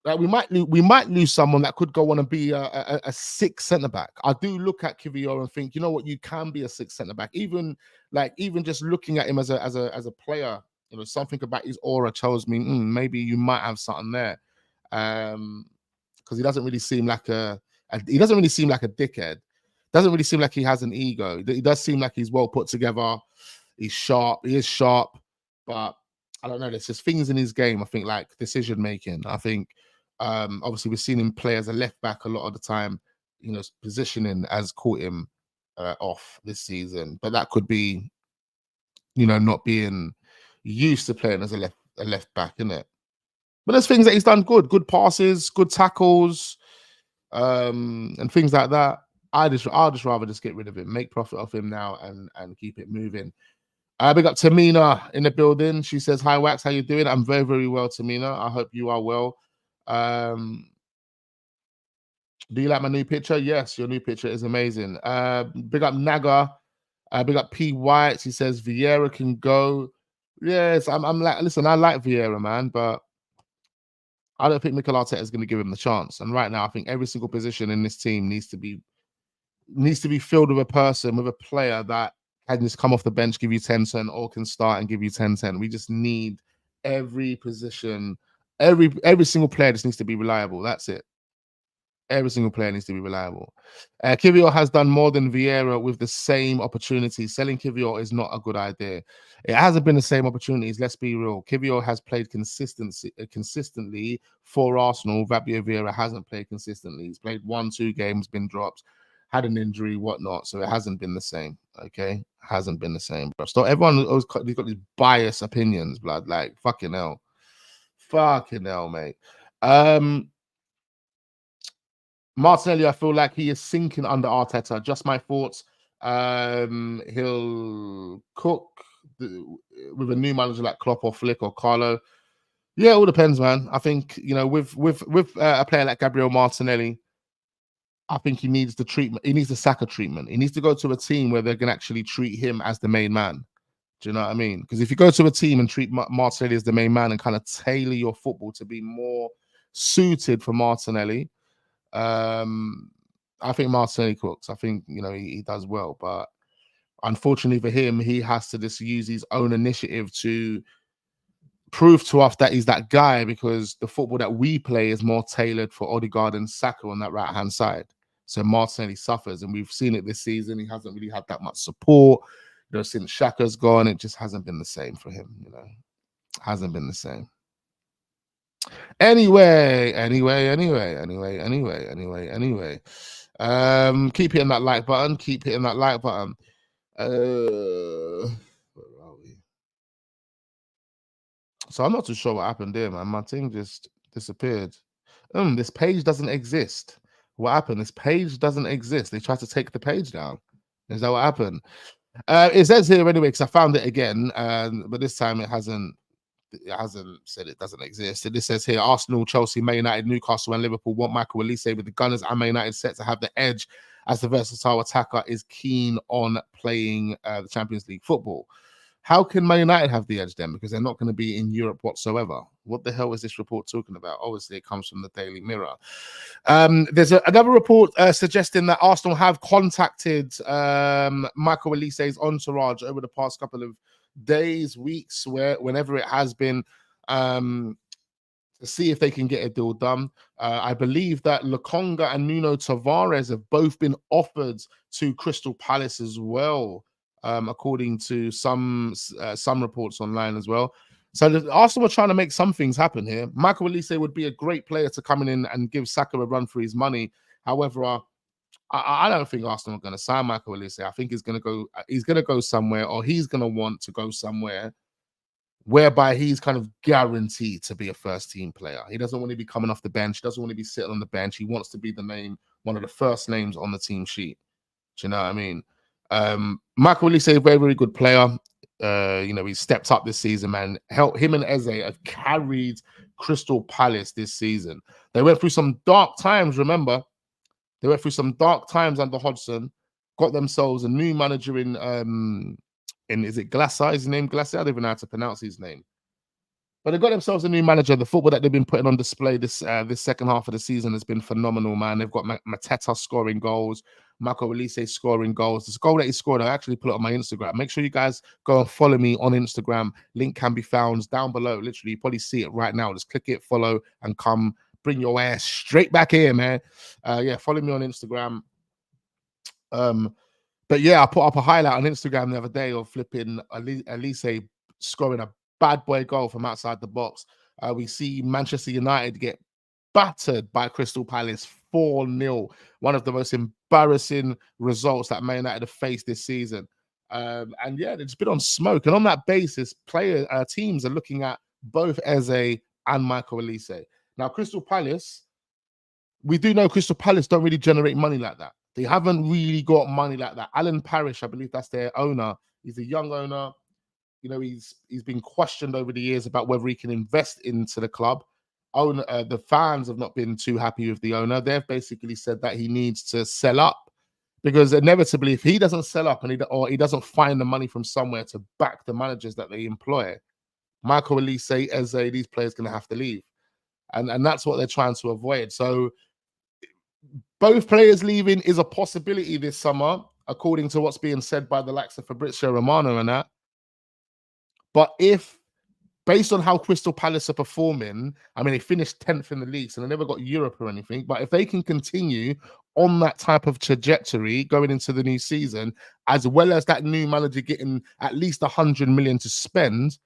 Like we might lose someone that could go on and be a sixth centre back. I do look at Kivior and think, you know what, you can be a sixth centre back. Even just looking at him as a player, you know, something about his aura tells me maybe you might have something there, because he doesn't really seem like a dickhead. Doesn't really seem like he has an ego. He does seem like he's well put together. He's sharp. He is sharp, but I don't know. There's just things in his game. I think like decision making. I think. Obviously, we've seen him play as a left back a lot of the time. You know, positioning has caught him off this season, but that could be, you know, not being used to playing as a left back, isn't it? But there's things that he's done good passes, good tackles, and things like that. I'd just rather just get rid of him, make profit off him now, and keep it moving. Big up Tamina in the building. She says, "Hi Wax, how you doing?" I'm very, very well, Tamina. I hope you are well. Do you like my new picture? Yes, your new picture is amazing. Big up Naga. Big up P White. He says Vieira can go. Yes, I'm like, listen, I like Vieira, man, but I don't think Mikel Arteta is going to give him the chance. And right now, I think every single position in this team needs to be filled with a player that can just come off the bench, give you 10-10, or can start and give you 10-10. We just need every position. Every single player just needs to be reliable. That's it. Every single player needs to be reliable. Kivior has done more than Vieira with the same opportunities. Selling Kivior is not a good idea. It hasn't been the same opportunities. Let's be real. Kivior has played consistently for Arsenal. Fabio Vieira hasn't played consistently. He's played 1-2 games, been dropped, had an injury, whatnot. So it hasn't been the same. Okay, hasn't been the same, bro. So everyone has got these biased opinions, blood. Like fucking hell. Fucking hell, mate. Martinelli, I feel like he is sinking under Arteta. Just my thoughts. He'll cook with a new manager like Klopp or Flick or Carlo. Yeah, it all depends, man. I think, you know, with a player like Gabriel Martinelli, I think he needs the treatment. He needs the Saka treatment. He needs to go to a team where they can actually treat him as the main man. Do you know what I mean? Because if you go to a team and treat Martinelli as the main man and kind of tailor your football to be more suited for Martinelli, I think Martinelli cooks. I think, you know, he does well. But unfortunately for him, he has to just use his own initiative to prove to us that he's that guy, because the football that we play is more tailored for Odegaard and Saka on that right-hand side. So Martinelli suffers, and we've seen it this season. He hasn't really had that much support. You know, since Xhaka's gone, it just hasn't been the same for him, you know. Hasn't been the same. Anyway. Keep hitting that like button. Keep hitting that like button. Where are we? So I'm not too sure what happened there, man. My thing just disappeared. This page doesn't exist. What happened? This page doesn't exist. They tried to take the page down. Is that what happened? It says here anyway, because I found it again, but this time it hasn't said it doesn't exist. It says here: Arsenal, Chelsea, Man United, Newcastle, and Liverpool want Michael Olise, with the Gunners and Man United set to have the edge, as the versatile attacker is keen on playing the Champions League football. How can Man United have the edge then? Because they're not going to be in Europe whatsoever. What the hell is this report talking about? Obviously, it comes from the Daily Mirror. There's another report suggesting that Arsenal have contacted Michael Olise's entourage over the past couple of days, weeks, whenever it has been, to see if they can get a deal done. I believe that Lokonga and Nuno Tavares have both been offered to Crystal Palace as well, according to some reports online as well. So Arsenal are trying to make some things happen here. Michael Olise would be a great player to come in and give Saka a run for his money. However, I don't think Arsenal are going to sign Michael Olise. I think he's going to go somewhere, or he's going to want to go somewhere whereby he's kind of guaranteed to be a first team player. He doesn't want to be coming off the bench. He doesn't want to be sitting on the bench. He wants to be one of the first names on the team sheet. Do you know what I mean? Michael Olise, a very, very good player. He stepped up this season, man. Him and Eze have carried Crystal Palace this season. They went through some dark times, remember? They went through some dark times under Hodgson, got themselves a new manager in is it Glasser? Is his name Glasser? I don't even know how to pronounce his name. But they got themselves a new manager. The football that they've been putting on display this second half of the season has been phenomenal, man. They've got Mateta scoring goals, Michael Olise scoring goals. This goal that he scored, I actually put it on my Instagram. Make sure you guys go and follow me on Instagram. Link can be found down below. Literally, you probably see it right now. Just click it, follow, and come bring your ass straight back here, man. Follow me on Instagram. But yeah, I put up a highlight on Instagram the other day of flipping Olise scoring a bad boy goal from outside the box. We see Manchester United get battered by Crystal Palace 4-0. One of the most embarrassing results that Man United have faced this season. It's been on smoke. And on that basis, teams are looking at both Eze and Michael Olise. Now, Crystal Palace, we do know Crystal Palace don't really generate money like that. They haven't really got money like that. Alan Parrish, I believe that's their owner. He's a young owner. He's been questioned over the years about whether he can invest into the club. The fans have not been too happy with the owner. They've basically said that he needs to sell up, because inevitably, if he doesn't sell up and he doesn't find the money from somewhere to back the managers that they employ, Michael Olise, Eze, these players are going to have to leave. And that's what they're trying to avoid. So both players leaving is a possibility this summer, according to what's being said by the likes of Fabrizio Romano and that. But based on how Crystal Palace are performing, I mean, they finished 10th in the league, so they never got Europe or anything. But if they can continue on that type of trajectory going into the new season, as well as that new manager getting at least 100 million to spend,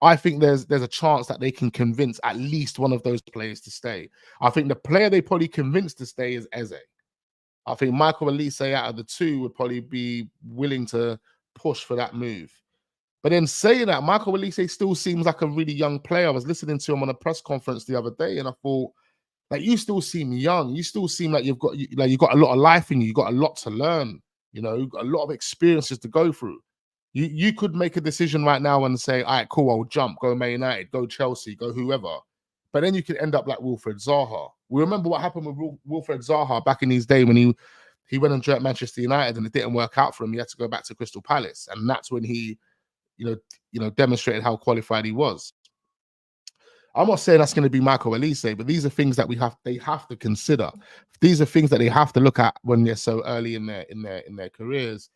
I think there's a chance that they can convince at least one of those players to stay. I think the player they probably convinced to stay is Eze. I think Michael Olise out of the two would probably be willing to push for that move. But then saying that, Michael Olise still seems like a really young player. I was listening to him on a press conference the other day, and I thought, like, you still seem young. You still seem like you've got a lot of life in you. You've got a lot to learn. You've got a lot of experiences to go through. You could make a decision right now and say, all right, cool, I'll jump, go Man United, go Chelsea, go whoever. But then you could end up like Wilfred Zaha. We remember what happened with Wilfred Zaha back in his day when he went and joined Manchester United and it didn't work out for him. He had to go back to Crystal Palace. And that's when he, demonstrated how qualified he was. I'm not saying that's going to be Michael Olise, but these are things that they have to consider. These are things that they have to look at when they're so early in their careers.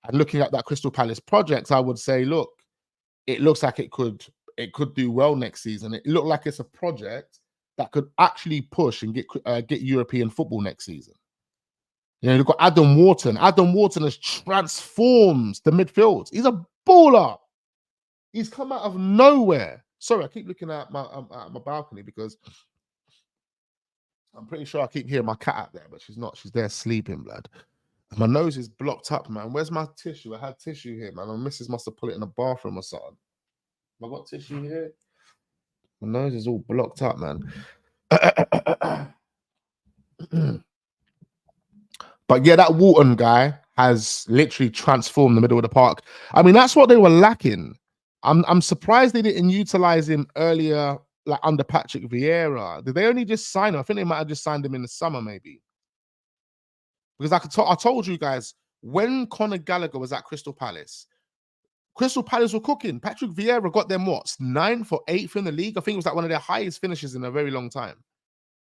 And looking at that Crystal Palace project, I would say, look, it looks like it could do well next season. It looked like it's a project that could actually push and get European football next season. You've got Adam Wharton. Adam Wharton has transformed the midfield. He's a baller. He's come out of nowhere. Sorry, I keep looking at my balcony because I'm pretty sure I keep hearing my cat out there, but she's not. She's there sleeping, blood. And my nose is blocked up, man. Where's my tissue? I had tissue here, man. My missus must have put it in the bathroom or something. Have I got tissue here? My nose is all blocked up, man. But yeah, that Wharton guy has literally transformed the middle of the park. I mean, that's what they were lacking. I'm surprised they didn't utilize him earlier, like under Patrick Vieira. Did they only just sign him? I think they might have just signed him in the summer, maybe. Because I told you guys, when Conor Gallagher was at Crystal Palace were cooking. Patrick Vieira got them, 9th or 8th in the league? I think it was like one of their highest finishes in a very long time.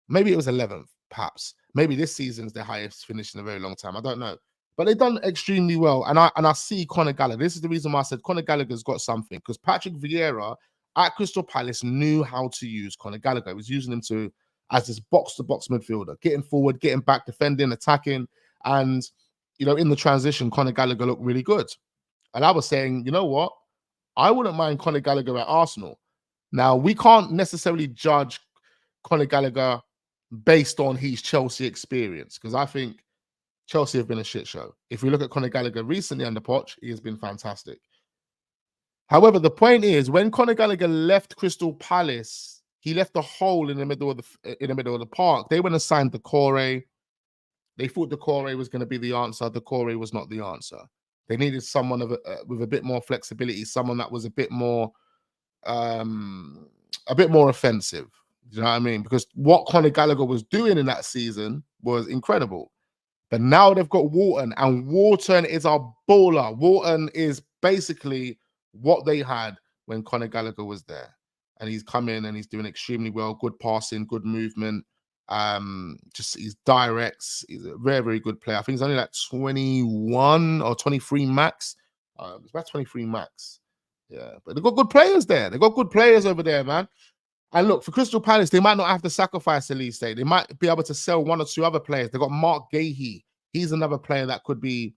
Maybe it was 11th, perhaps. Maybe this season's their highest finish in a very long time. I don't know. But they've done extremely well. And I see Conor Gallagher. This is the reason why I said Conor Gallagher's got something. Because Patrick Vieira, at Crystal Palace knew how to use Conor Gallagher. He was using him as this box-to-box midfielder, getting forward, getting back, defending, attacking. And, in the transition, Conor Gallagher looked really good. And I was saying, you know what? I wouldn't mind Conor Gallagher at Arsenal. Now, we can't necessarily judge Conor Gallagher based on his Chelsea experience, because I think Chelsea have been a shit show. If we look at Conor Gallagher recently under Poch, he has been fantastic. However, the point is, when Conor Gallagher left Crystal Palace, he left a hole in the middle of the park. They went and signed Doucouré. They thought Doucouré was going to be the answer. Doucouré was not the answer. They needed someone with a bit more flexibility, someone that was a bit more offensive. You know what I mean? Because what Conor Gallagher was doing in that season was incredible. But now they've got Wharton, and Wharton is a baller. Wharton is basically what they had when Conor Gallagher was there. And he's come in and he's doing extremely well. Good passing, good movement. He's direct. He's a very, very good player. I think he's only like 21 or 23 max. It's about 23 max. Yeah, but they've got good players there. They've got good players over there, man. And look, for Crystal Palace, they might not have to sacrifice Olise. They might be able to sell one or two other players. They've got Mark Guéhi. He's another player that could be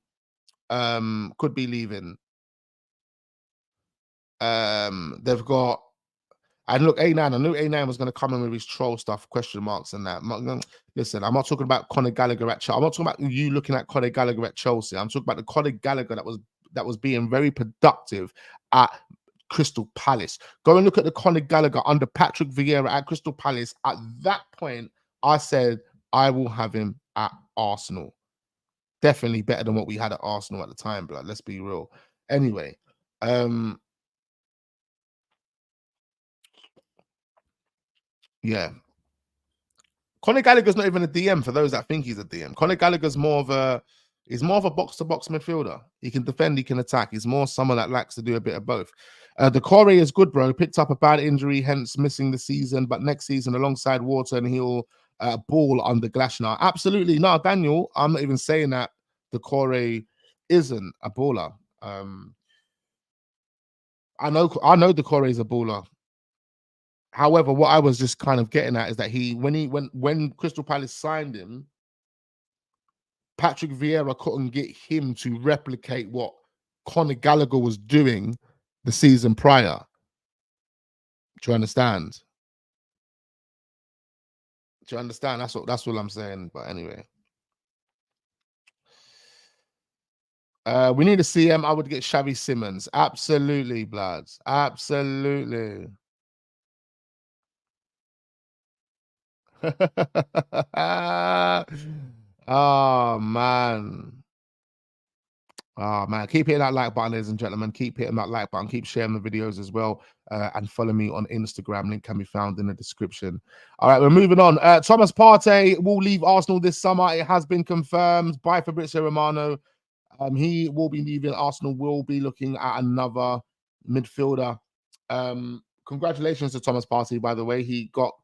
leaving. They've got, and look, A9. I knew A9 was going to come in with his troll stuff, question marks and that. Listen, I'm not talking about Conor Gallagher at Chelsea. I'm not talking about you looking at Conor Gallagher at Chelsea. I'm talking about the Conor Gallagher that was being very productive at Crystal Palace. Go and look at the Conor Gallagher under Patrick Vieira at Crystal Palace. At that point, I said I will have him at Arsenal. Definitely better than what we had at Arsenal at the time, blood. Let's be real. Anyway, yeah. Conor Gallagher's not even a DM for those that think he's a DM. Conor Gallagher's more of a box-to-box midfielder. He can defend, he can attack. He's more someone that likes to do a bit of both. Doucouré is good, bro. Picked up a bad injury, hence missing the season. But next season, alongside Wharton, he'll ball under Glasner. Absolutely. No, Daniel, I'm not even saying that Doucouré isn't a baller. I know Doucouré is a baller. However, what I was just kind of getting at is that when Crystal Palace signed him, Patrick Vieira couldn't get him to replicate what Conor Gallagher was doing the season prior. Do you understand? Do you understand? That's what I'm saying. But anyway. We need a CM. I would get Xavi Simons. Absolutely, bloods. Absolutely. Oh man. Oh man, keep hitting that like button, ladies and gentlemen. Keep hitting that like button. Keep sharing the videos as well. And follow me on Instagram. Link can be found in the description. All right, we're moving on. Thomas Partey will leave Arsenal this summer. It has been confirmed by Fabrizio Romano. He will be leaving. Arsenal will be looking at another midfielder. Congratulations to Thomas Partey, by the way. He got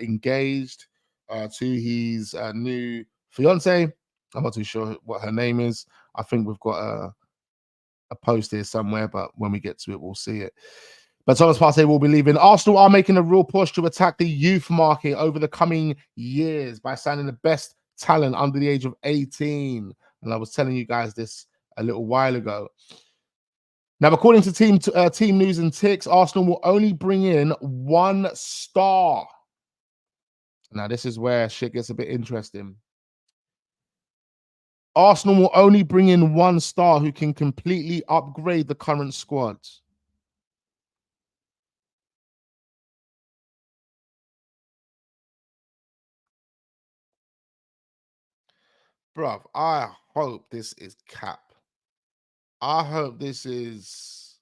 engaged to his new fiance. I'm not too sure what her name is. I think we've got a post here somewhere, but when we get to it, we'll see it. But Thomas Partey will be leaving. Arsenal are making a real push to attack the youth market over the coming years by signing the best talent under the age of 18. And I was telling you guys this a little while ago. Now, according to Team News and Ticks, Arsenal will only bring in 1 star. Now, this is where shit gets a bit interesting. Arsenal will only bring in 1 star who can completely upgrade the current squad. Bruv, I hope this is cap. I hope this is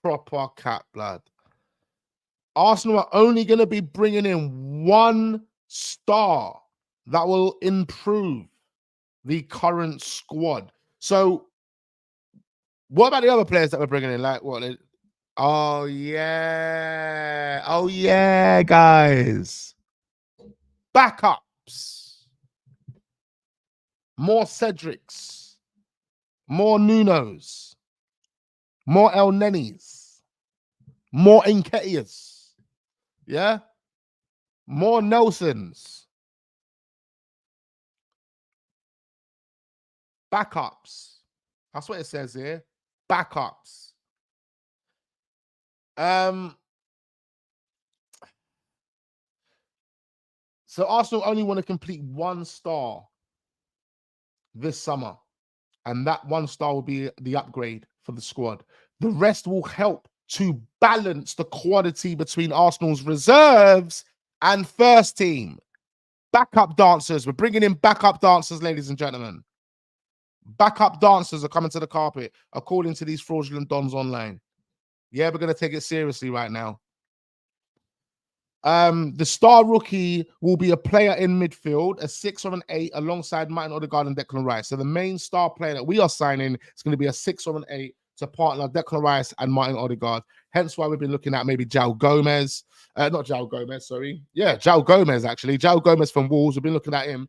proper cap, blood. Arsenal are only going to be bringing in 1 star that will improve the current squad. So, what about the other players that we're bringing in? Like, what? Oh, yeah. Oh, yeah, guys. Backups. More Cedrics. More Nunos. More El Nenis. more Nketiahs, yeah, more Nelsons, backups. That's what it says here. Backups. So Arsenal only want to complete 1 star this summer, and that 1 star will be the upgrade for the squad. The rest will help to balance the quality between Arsenal's reserves and first team. Backup dancers. We're bringing in backup dancers, ladies and gentlemen. Backup dancers are coming to the carpet, according to these fraudulent dons online. Yeah, we're going to take it seriously right now. The star rookie will be a player in midfield, a 6 or an 8, alongside Martin Odegaard and Declan Rice. So the main star player that we are signing is going to be a 6 or an 8 to partner Declan Rice and Martin Odegaard. Hence why we've been looking at maybe João Gomez. Not João Gomez, sorry. Yeah, João Gomez, actually. João Gomez from Wolves. We've been looking at him.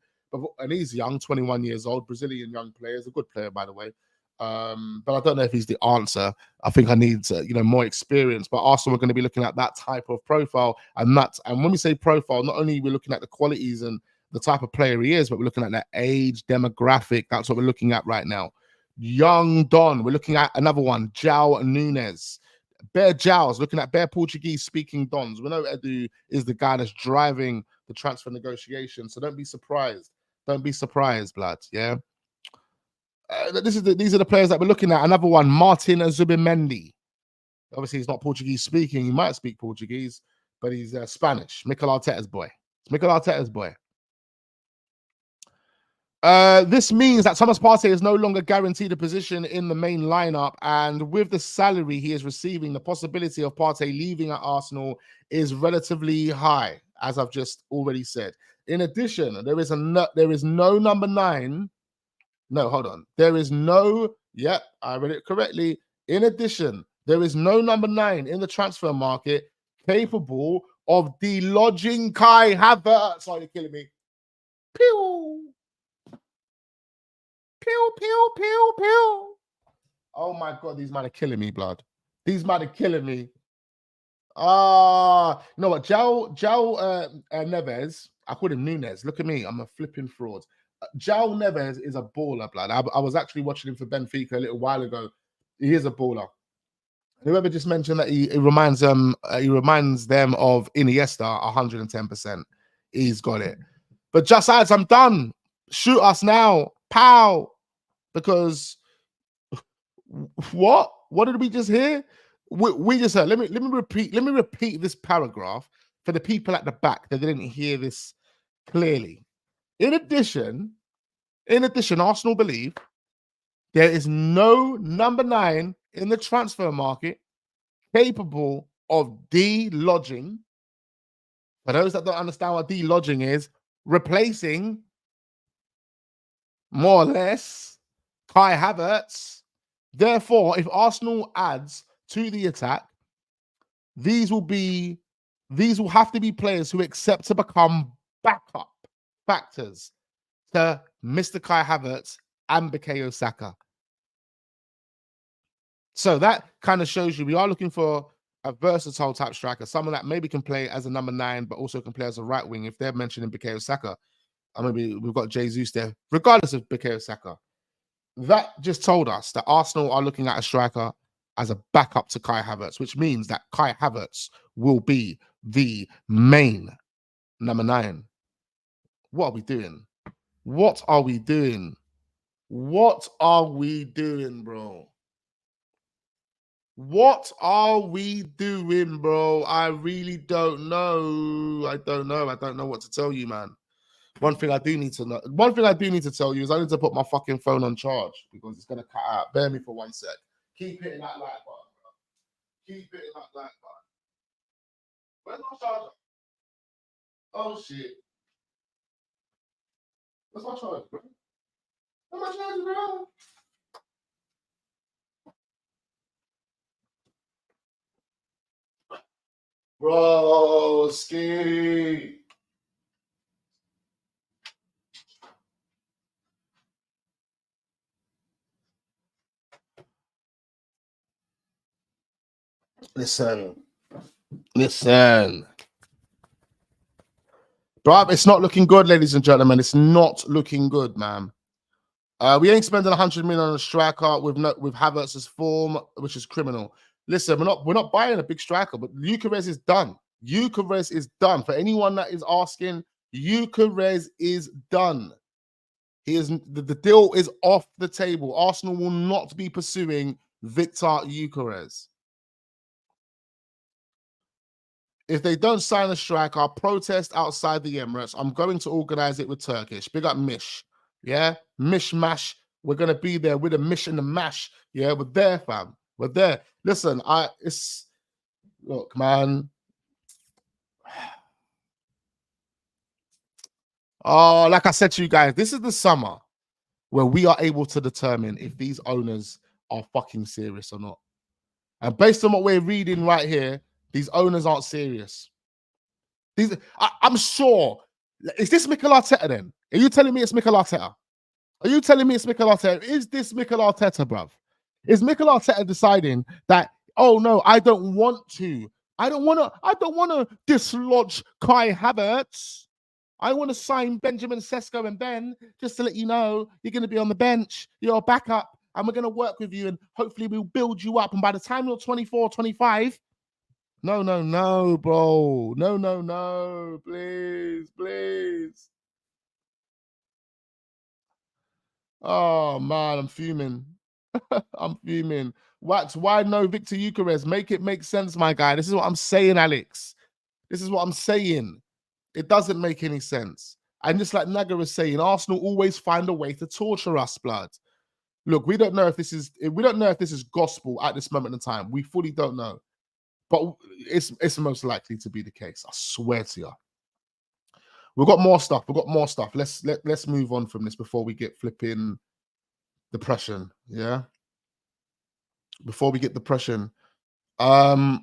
And he's young, 21 years old, Brazilian young player. He's a good player, by the way. But I don't know if he's the answer. I think I need more experience. But Arsenal are going to be looking at that type of profile, and when we say profile, not only we're looking at the qualities and the type of player he is, but we're looking at that age demographic. That's what we're looking at right now. Young Don. We're looking at another one, João Nunes. Bear Jows, looking at Bear Portuguese speaking Dons. We know Edu is the guy that's driving the transfer negotiation, so don't be surprised. Don't be surprised, blood. Yeah. These are the players that we're looking at. Another one, Martin Zubimendi. Obviously, he's not Portuguese speaking. He might speak Portuguese, but he's Spanish. Mikel Arteta's boy. It's Mikel Arteta's boy. This means that Thomas Partey is no longer guaranteed a position in the main lineup, and with the salary he is receiving, the possibility of Partey leaving at Arsenal is relatively high, as I've just already said. In addition, there is no number 9. No, hold on. There is no, yep, I read it correctly. In addition, there is no number 9 in the transfer market capable of delodging Kai Havertz. Oh, you're killing me. Pew. Pew, pew, pew, pew. Oh my God, these men are killing me, blood. These men are killing me. You know what? João Neves, I called him Nunes. Look at me, I'm a flipping fraud. João Neves is a baller, blood. I was actually watching him for Benfica a little while ago. He is a baller. Whoever just mentioned that he reminds them of Iniesta 110%. He's got it. But just as I'm done, shoot us now, pow! Because what did we just hear? We just heard. Let me repeat this paragraph for the people at the back that didn't hear this clearly. In addition, Arsenal believe there is no number 9 in the transfer market capable of delodging. For those that don't understand what delodging is, replacing more or less Kai Havertz. Therefore, if Arsenal adds to the attack, these will have to be players who accept to become backup factors to Mr. Kai Havertz and Bukayo Saka. So that kind of shows you we are looking for a versatile type striker, someone that maybe can play as a number 9, but also can play as a right wing if they're mentioning Bukayo Saka. And maybe we've got Jesus there, regardless of Bukayo Saka. That just told us that Arsenal are looking at a striker as a backup to Kai Havertz, which means that Kai Havertz will be the main number 9. What are we doing? What are we doing? What are we doing, bro? What are we doing, bro? I really don't know. I don't know what to tell you, man. One thing I do need to tell you is I need to put my fucking phone on charge because it's gonna cut out. Bear me for 1 sec. Keep hitting that like button, bro. Keep hitting that like button. Where's my charger? Oh shit. Where's my charger, bro? Where's my charger, bro? Bro, ski. Listen, Listen. Bruv, it's not looking good, ladies and gentlemen. It's not looking good, man. We ain't spending 100 million on a striker with Havertz's form, which is criminal. Listen, we're not buying a big striker, but Gyökeres is done. Gyökeres is done. For anyone that is asking, Gyökeres is done. He is the deal is off the table. Arsenal will not be pursuing Victor Gyökeres. If they don't sign a striker, I'll protest outside the Emirates. I'm going to organize it with Turkish. Big up Mish. Yeah? Mish mash. We're going to be there with a mish and a mash. Yeah, we're there, fam. We're there. Listen, look, man. Oh, like I said to you guys, this is the summer where we are able to determine if these owners are fucking serious or not. And based on what we're reading right here, these owners aren't serious. I'm sure. Is this Mikel Arteta then? Are you telling me it's Mikel Arteta? Are you telling me it's Mikel Arteta? Is this Mikel Arteta, bruv? Is Mikel Arteta deciding that, oh no, I don't want to dislodge Kai Havertz. I want to sign Benjamin Sesko and Ben, just to let you know, you're going to be on the bench, you're a backup, and we're going to work with you, and hopefully we'll build you up. And by the time you're 24, 25, no, bro. No. Please. Oh, man, I'm fuming. I'm fuming. Why no Victor Gyökeres? Make it make sense, my guy. This is what I'm saying, Alex. This is what I'm saying. It doesn't make any sense. And just like Naga was saying, Arsenal always find a way to torture us, blood. Look, we don't know if this is gospel at this moment in time. We fully don't know. But it's most likely to be the case. I swear to you. We've got more stuff. Let's move on from this before we get flipping depression. Yeah. Before we get depression. No,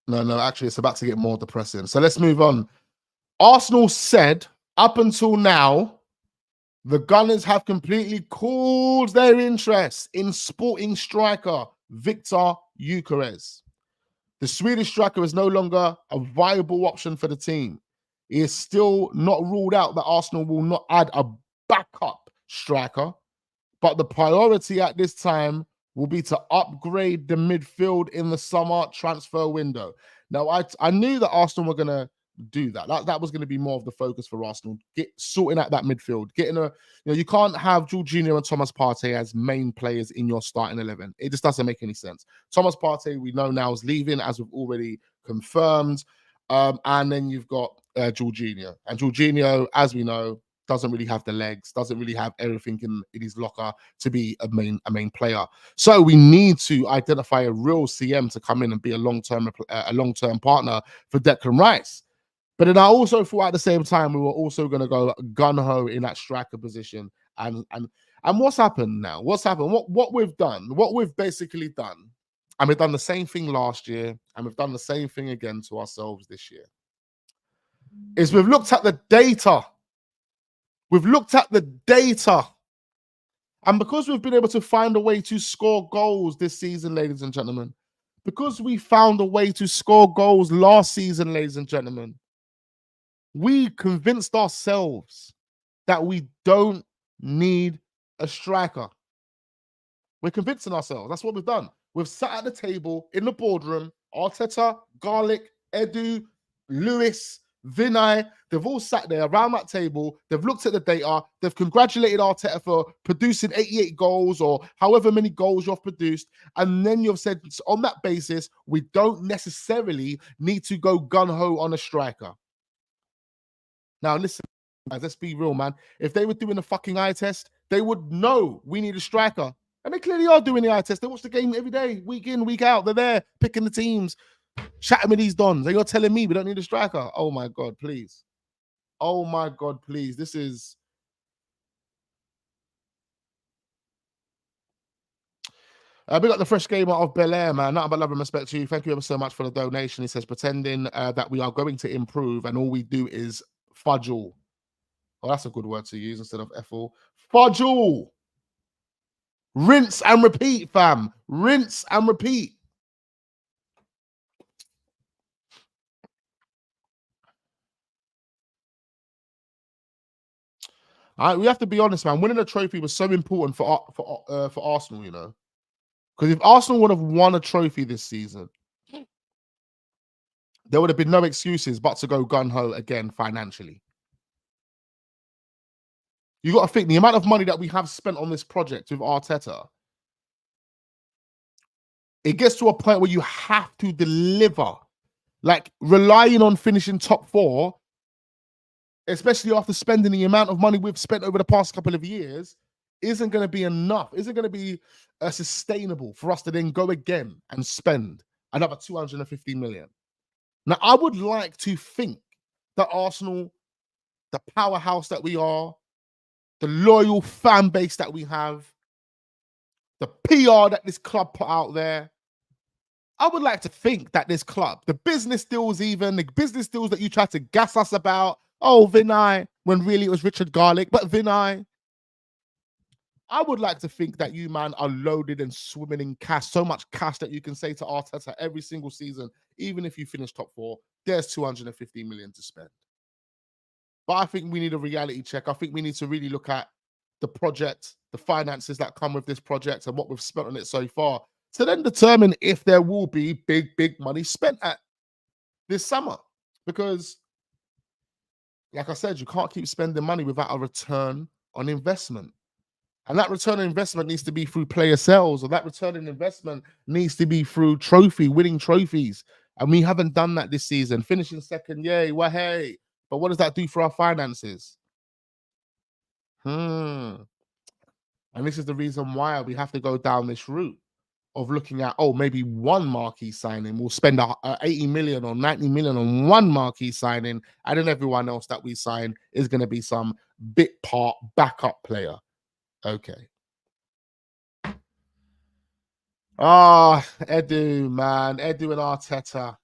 actually, it's about to get more depressing. So let's move on. Arsenal said up until now, the Gunners have completely cooled their interest in sporting striker Victor Gyökeres. The Swedish striker is no longer a viable option for the team. He is still not ruled out that Arsenal will not add a backup striker, but the priority at this time will be to upgrade the midfield in the summer transfer window. Now, I knew that Arsenal were going to do that. That was going to be more of the focus for Arsenal. Sorting out that midfield. You can't have Jorginho and Thomas Partey as main players in your starting 11. It just doesn't make any sense. Thomas Partey, we know now, is leaving, as we've already confirmed. And then you've got Jorginho. And Jorginho, as we know, doesn't really have the legs, doesn't really have everything in his locker to be a main player. So we need to identify a real CM to come in and be a long-term partner for Declan Rice. But then I also thought at the same time we were also going to go gun-ho in that striker position. And what's happened now? What's happened? What we've done, what we've basically done, and we've done the same thing last year, and we've done the same thing again to ourselves this year, is we've looked at the data. We've looked at the data. And because we've been able to find a way to score goals this season, ladies and gentlemen, because we found a way to score goals last season, ladies and gentlemen, we convinced ourselves that we don't need a striker. We're convincing ourselves. That's what we've done. We've sat at the table in the boardroom. Arteta, Garlic, Edu, Lewis, Vinay, they've all sat there around that table. They've looked at the data. They've congratulated Arteta for producing 88 goals or however many goals you've produced. And then you've said, on that basis, we don't necessarily need to go gun-ho on a striker. Now, listen, guys, let's be real, man. If they were doing a fucking eye test, they would know we need a striker. And they clearly are doing the eye test. They watch the game every day, week in, week out. They're there picking the teams, chatting with these dons. And you're telling me we don't need a striker? Oh, my God, please. Oh, my God, please. This is... big up the fresh gamer of Bel Air, man. Nothing but love and respect to you. Thank you ever so much for the donation. He says, pretending that we are going to improve and all we do is fudgel. Oh, that's a good word to use instead of effle. Fudgel. Rinse and repeat, fam. Rinse and repeat. We have to be honest, man. Winning a trophy was so important for Arsenal, you know. Because if Arsenal would have won a trophy this season, there would have been no excuses but to go gun-ho again financially. You got to think the amount of money that we have spent on this project with Arteta, it gets to a point where you have to deliver. Like, relying on finishing top 4, especially after spending the amount of money we've spent over the past couple of years, isn't going to be enough. Isn't going to be sustainable for us to then go again and spend another 250 million. Now, I would like to think that Arsenal, the powerhouse that we are, the loyal fan base that we have, the PR that this club put out there, I would like to think that this club, the business deals even, the business deals that you tried to gas us about, oh, Vinay, when really it was Richard Garlick, but Vinay, I would like to think that you, man, are loaded and swimming in cash, so much cash that you can say to Arteta every single season, even if you finish top 4, there's 250 million to spend. But I think we need a reality check. I think we need to really look at the project, the finances that come with this project and what we've spent on it so far to then determine if there will be big money spent at this summer. Because, like I said, you can't keep spending money without a return on investment. And that return on investment needs to be through player sales, or that return on investment needs to be through winning trophies. And we haven't done that this season. Finishing second, yay, well, hey. But what does that do for our finances? And this is the reason why we have to go down this route of looking at, oh, maybe one marquee signing. We'll spend 80 million or 90 million on one marquee signing, and then everyone else that we sign is going to be some bit part backup player. Okay. Edu, man. Edu and Arteta.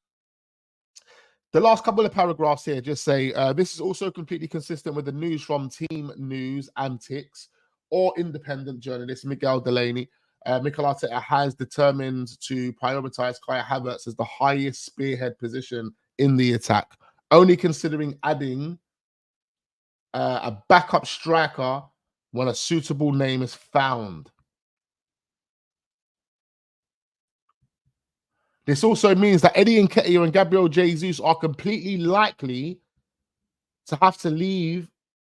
The last couple of paragraphs here just say, this is also completely consistent with the news from Team News Antics or independent journalist Miguel Delaney. Mikel Arteta has determined to prioritize Kai Havertz as the highest spearhead position in the attack, only considering adding a backup striker when a suitable name is found. This also means that Eddie Nketiah and Gabriel Jesus are completely likely to have to leave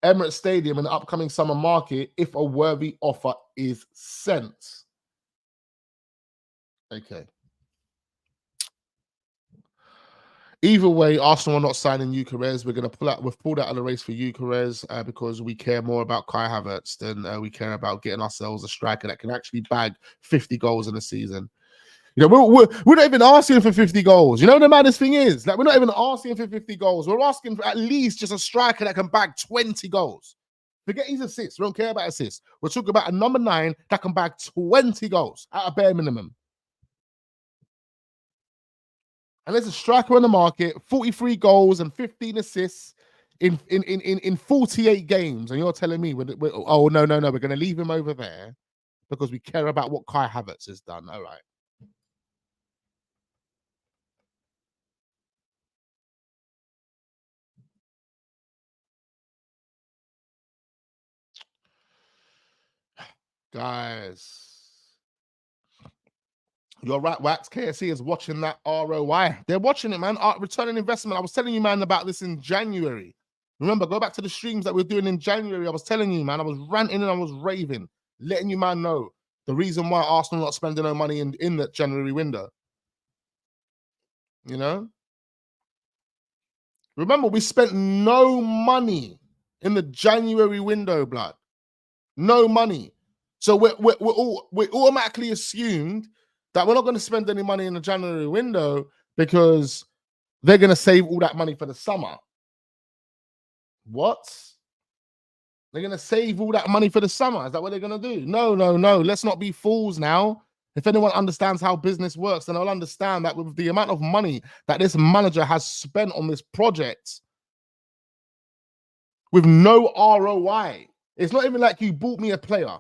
Emirates Stadium in the upcoming summer market if a worthy offer is sent. Okay. Either way, Arsenal are not signing Gyökeres. We're going to pull out. We've pulled out of the race for Gyökeres because we care more about Kai Havertz than we care about getting ourselves a striker that can actually bag 50 goals in a season. You know, we're not even asking for 50 goals. You know what the maddest thing is? Like, we're not even asking for 50 goals. We're asking for at least just a striker that can bag 20 goals. Forget his assists. We don't care about assists. We're talking about a number 9 that can bag 20 goals at a bare minimum. And there's a striker on the market, 43 goals and 15 assists in 48 games. And you're telling me, oh, no, we're going to leave him over there because we care about what Kai Havertz has done. All right. Guys, you're right, Wax. KSC is watching that ROI. They're watching it, man. Return on investment. I was telling you, man, about this in January. Remember, go back to the streams that we were doing in January. I was telling you, man, I was ranting and I was raving, letting you, man, know the reason why Arsenal not spending no money in that January window. You know? Remember, we spent no money in the January window, blood. No money. So we automatically assumed that we're not going to spend any money in the January window because they're going to save all that money for the summer. What? They're going to save all that money for the summer? Is that what they're going to do? No. Let's not be fools now. If anyone understands how business works, then they'll understand that with the amount of money that this manager has spent on this project with no ROI, it's not even like you bought me a player.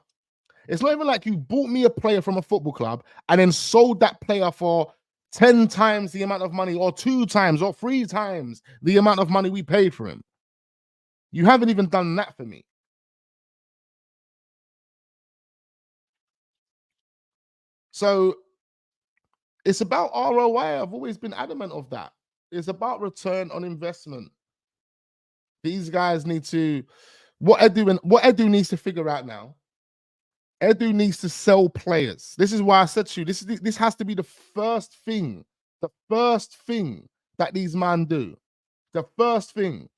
It's not even like you bought me a player from a football club and then sold that player for 10 times the amount of money or 2 times or 3 times the amount of money we paid for him. You haven't even done that for me. So it's about ROI. I've always been adamant of that. It's about return on investment. These guys need to, what Edu needs to figure out now, Edu needs to sell players. This is why I said to you, this has to be the first thing that these men do. The first thing.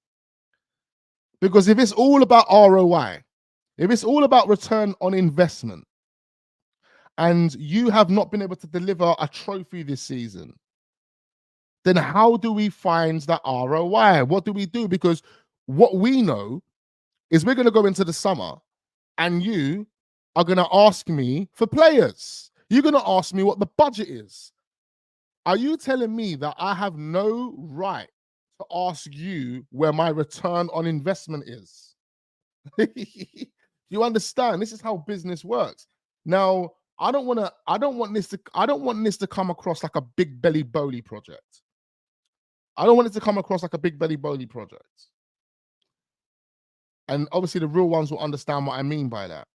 Because if it's all about ROI, if it's all about return on investment, and you have not been able to deliver a trophy this season, then how do we find that ROI? What do we do? Because what we know is we're going to go into the summer and you are going to ask me for players. You're going to ask me what the budget is. Are you telling me that I have no right to ask you where my return on investment is? You understand? This is how business works. Now, I don't want this to come across like a big belly Boehly project. I don't want it to come across like a big belly Boehly project. And obviously the real ones will understand what I mean by that.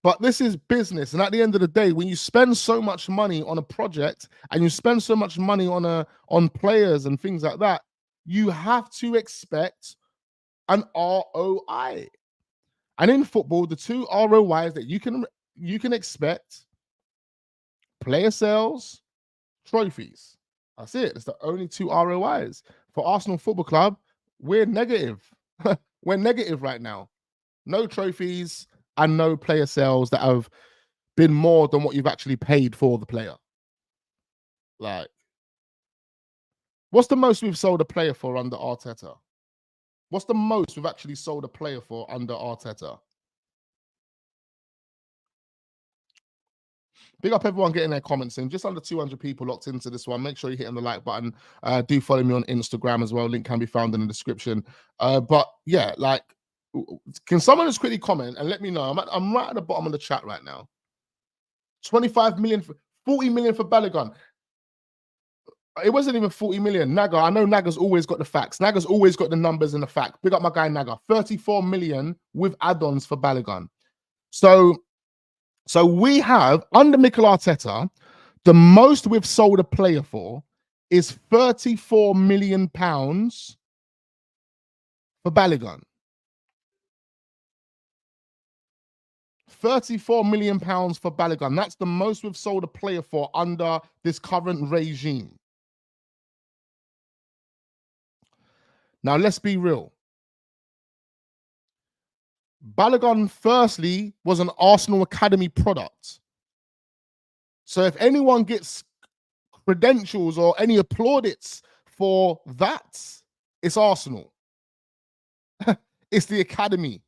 But this is business. And at the end of the day, when you spend so much money on a project and you spend so much money on players and things like that, you have to expect an ROI. And in football, the two ROIs that you can expect: player sales, trophies. That's it. It's the only two ROIs. For Arsenal Football Club, we're negative. We're negative right now. No trophies and no player sales that have been more than what you've actually paid for the player. Like, what's the most we've sold a player for under Arteta? What's the most we've actually sold a player for under Arteta? Big up everyone getting their comments in. Just under 200 people locked into this one. Make sure you're hitting the like button. Do follow me on Instagram as well. Link can be found in the description. But yeah, like, can someone just quickly comment and let me know? I'm right at the bottom of the chat right now. 25 million, 40 million for Balogun. It wasn't even 40 million. Naga, I know Naga's always got the facts. Naga's always got the numbers and the facts. Big up my guy Naga. 34 million with add-ons for Balogun. So we have, under Mikel Arteta, the most we've sold a player for is £34 million for Balogun. £34 million for Balogun. That's the most we've sold a player for under this current regime. Now, let's be real. Balogun, firstly, was an Arsenal Academy product. So if anyone gets credentials or any applaudits for that, it's Arsenal. It's the Academy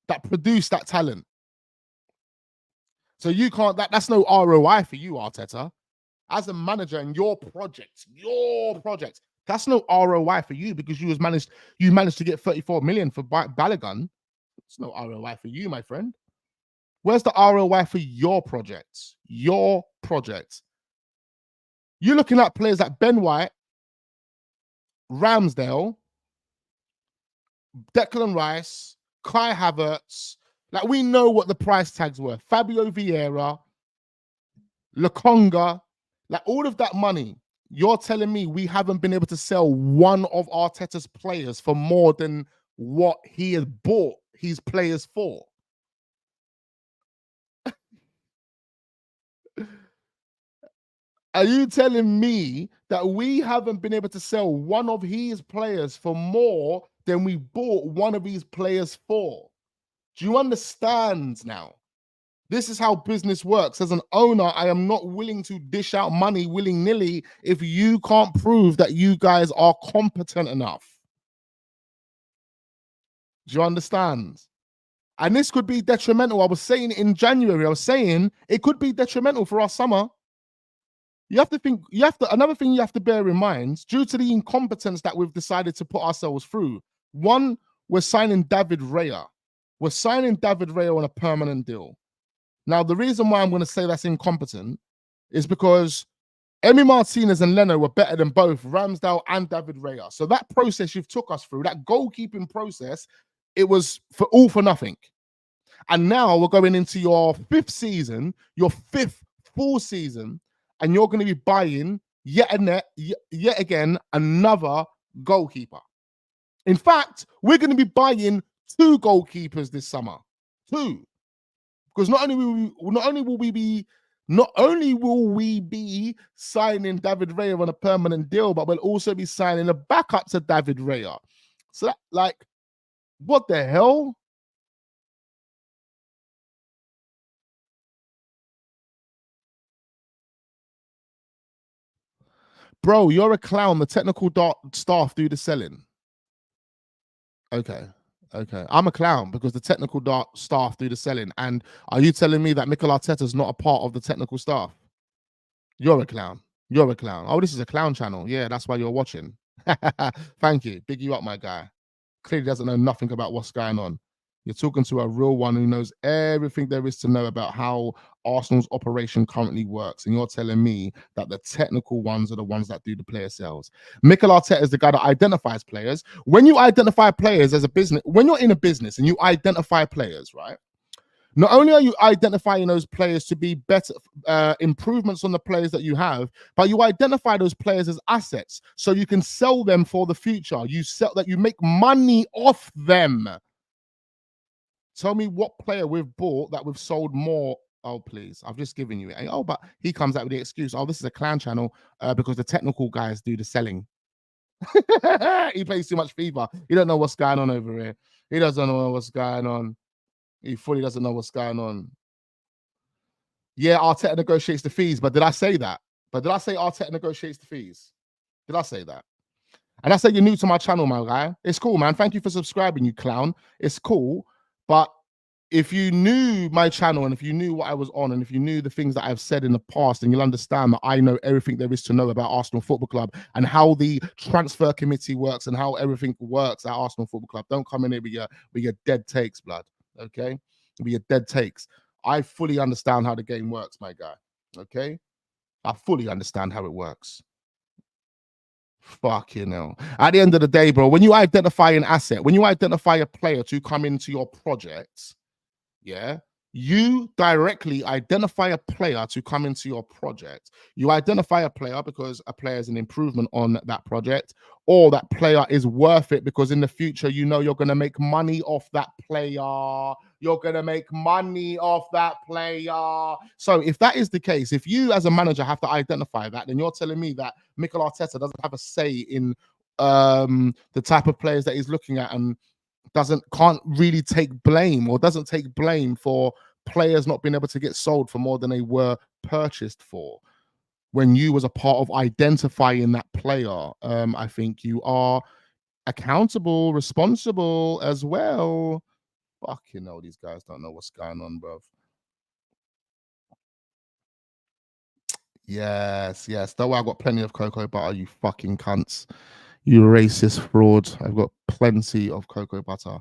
that produced that talent. So you can't, that's no ROI for you, Arteta. As a manager in your project, that's no ROI for you because you managed to get 34 million for Balogun. It's no ROI for you, my friend. Where's the ROI for your projects? Your projects. You're looking at players like Ben White, Ramsdale, Declan Rice, Kai Havertz. Like, we know what the price tags were. Fabio Vieira, Lokonga, like all of that money. You're telling me we haven't been able to sell one of Arteta's players for more than what he has bought his players for? Are you telling me that we haven't been able to sell one of his players for more than we bought one of his players for? Do you understand now? This is how business works. As an owner, I am not willing to dish out money willy-nilly if you can't prove that you guys are competent enough. Do you understand? And this could be detrimental. I was saying in January, it could be detrimental for our summer. You have to think, another thing you have to bear in mind, due to the incompetence that we've decided to put ourselves through. One, we're signing David Raya. We're signing David Raya on a permanent deal. Now, the reason why I'm going to say that's incompetent is because Emi Martinez and Leno were better than both Ramsdale and David Raya. So that process you've took us through, that goalkeeping process, it was all for nothing. And now we're going into your fifth season, your fifth full season, and you're going to be buying yet again another goalkeeper. In fact, we're going to be buying 2 goalkeepers this summer. 2. Because not only will we be signing David Raya on a permanent deal, but we'll also be signing a backup to David Raya. So that, like, what the hell? Bro, you're a clown. The technical staff do the selling. Okay. I'm a clown because the technical staff do the selling. And are you telling me that Mikel Arteta is not a part of the technical staff? You're a clown. You're a clown. Oh, this is a clown channel. Yeah, that's why you're watching. Thank you. Big you up, my guy. Clearly doesn't know nothing about what's going on. You're talking to a real one who knows everything there is to know about how Arsenal's operation currently works. And you're telling me that the technical ones are the ones that do the player sales. Mikel Arteta is the guy that identifies players. When you identify players as a business, when you're in a business and you identify players, right? Not only are you identifying those players to be better improvements on the players that you have, but you identify those players as assets so you can sell them for the future. You make money off them. Tell me what player we've bought that we've sold more. Oh, please. I've just given you it. Oh, but he comes out with the excuse. Oh, this is a clan channel because the technical guys do the selling. He plays too much FIFA. He don't know what's going on over here. He doesn't know what's going on. He fully doesn't know what's going on. Yeah, Arteta negotiates the fees, but did I say that? But did I say Arteta negotiates the fees? Did I say that? And I say you're new to my channel, my guy. It's cool, man. Thank you for subscribing, you clown. It's cool. But if you knew my channel and if you knew what I was on and if you knew the things that I've said in the past, then you'll understand that I know everything there is to know about Arsenal Football Club and how the transfer committee works and how everything works at Arsenal Football Club. Don't come in here with your dead takes, blood. Okay? With your dead takes. I fully understand how the game works, my guy. Okay? I fully understand how it works. Fucking hell. At the end of the day, bro, when you identify an asset, when you identify a player to come into your project, yeah, you directly identify a player to come into your project. You identify a player because a player is an improvement on that project, or that player is worth it because in the future, you know you're going to make money off that player. You're going to make money off that player. So if that is the case, if you as a manager have to identify that, then you're telling me that Mikel Arteta doesn't have a say in the type of players that he's looking at and can't really take blame or doesn't take blame for players not being able to get sold for more than they were purchased for. When you was a part of identifying that player, I think you are accountable, responsible as well. Fucking hell, these guys don't know what's going on, bro. Yes. Don't worry, I've got plenty of cocoa butter, you fucking cunts. You racist fraud. I've got plenty of cocoa butter.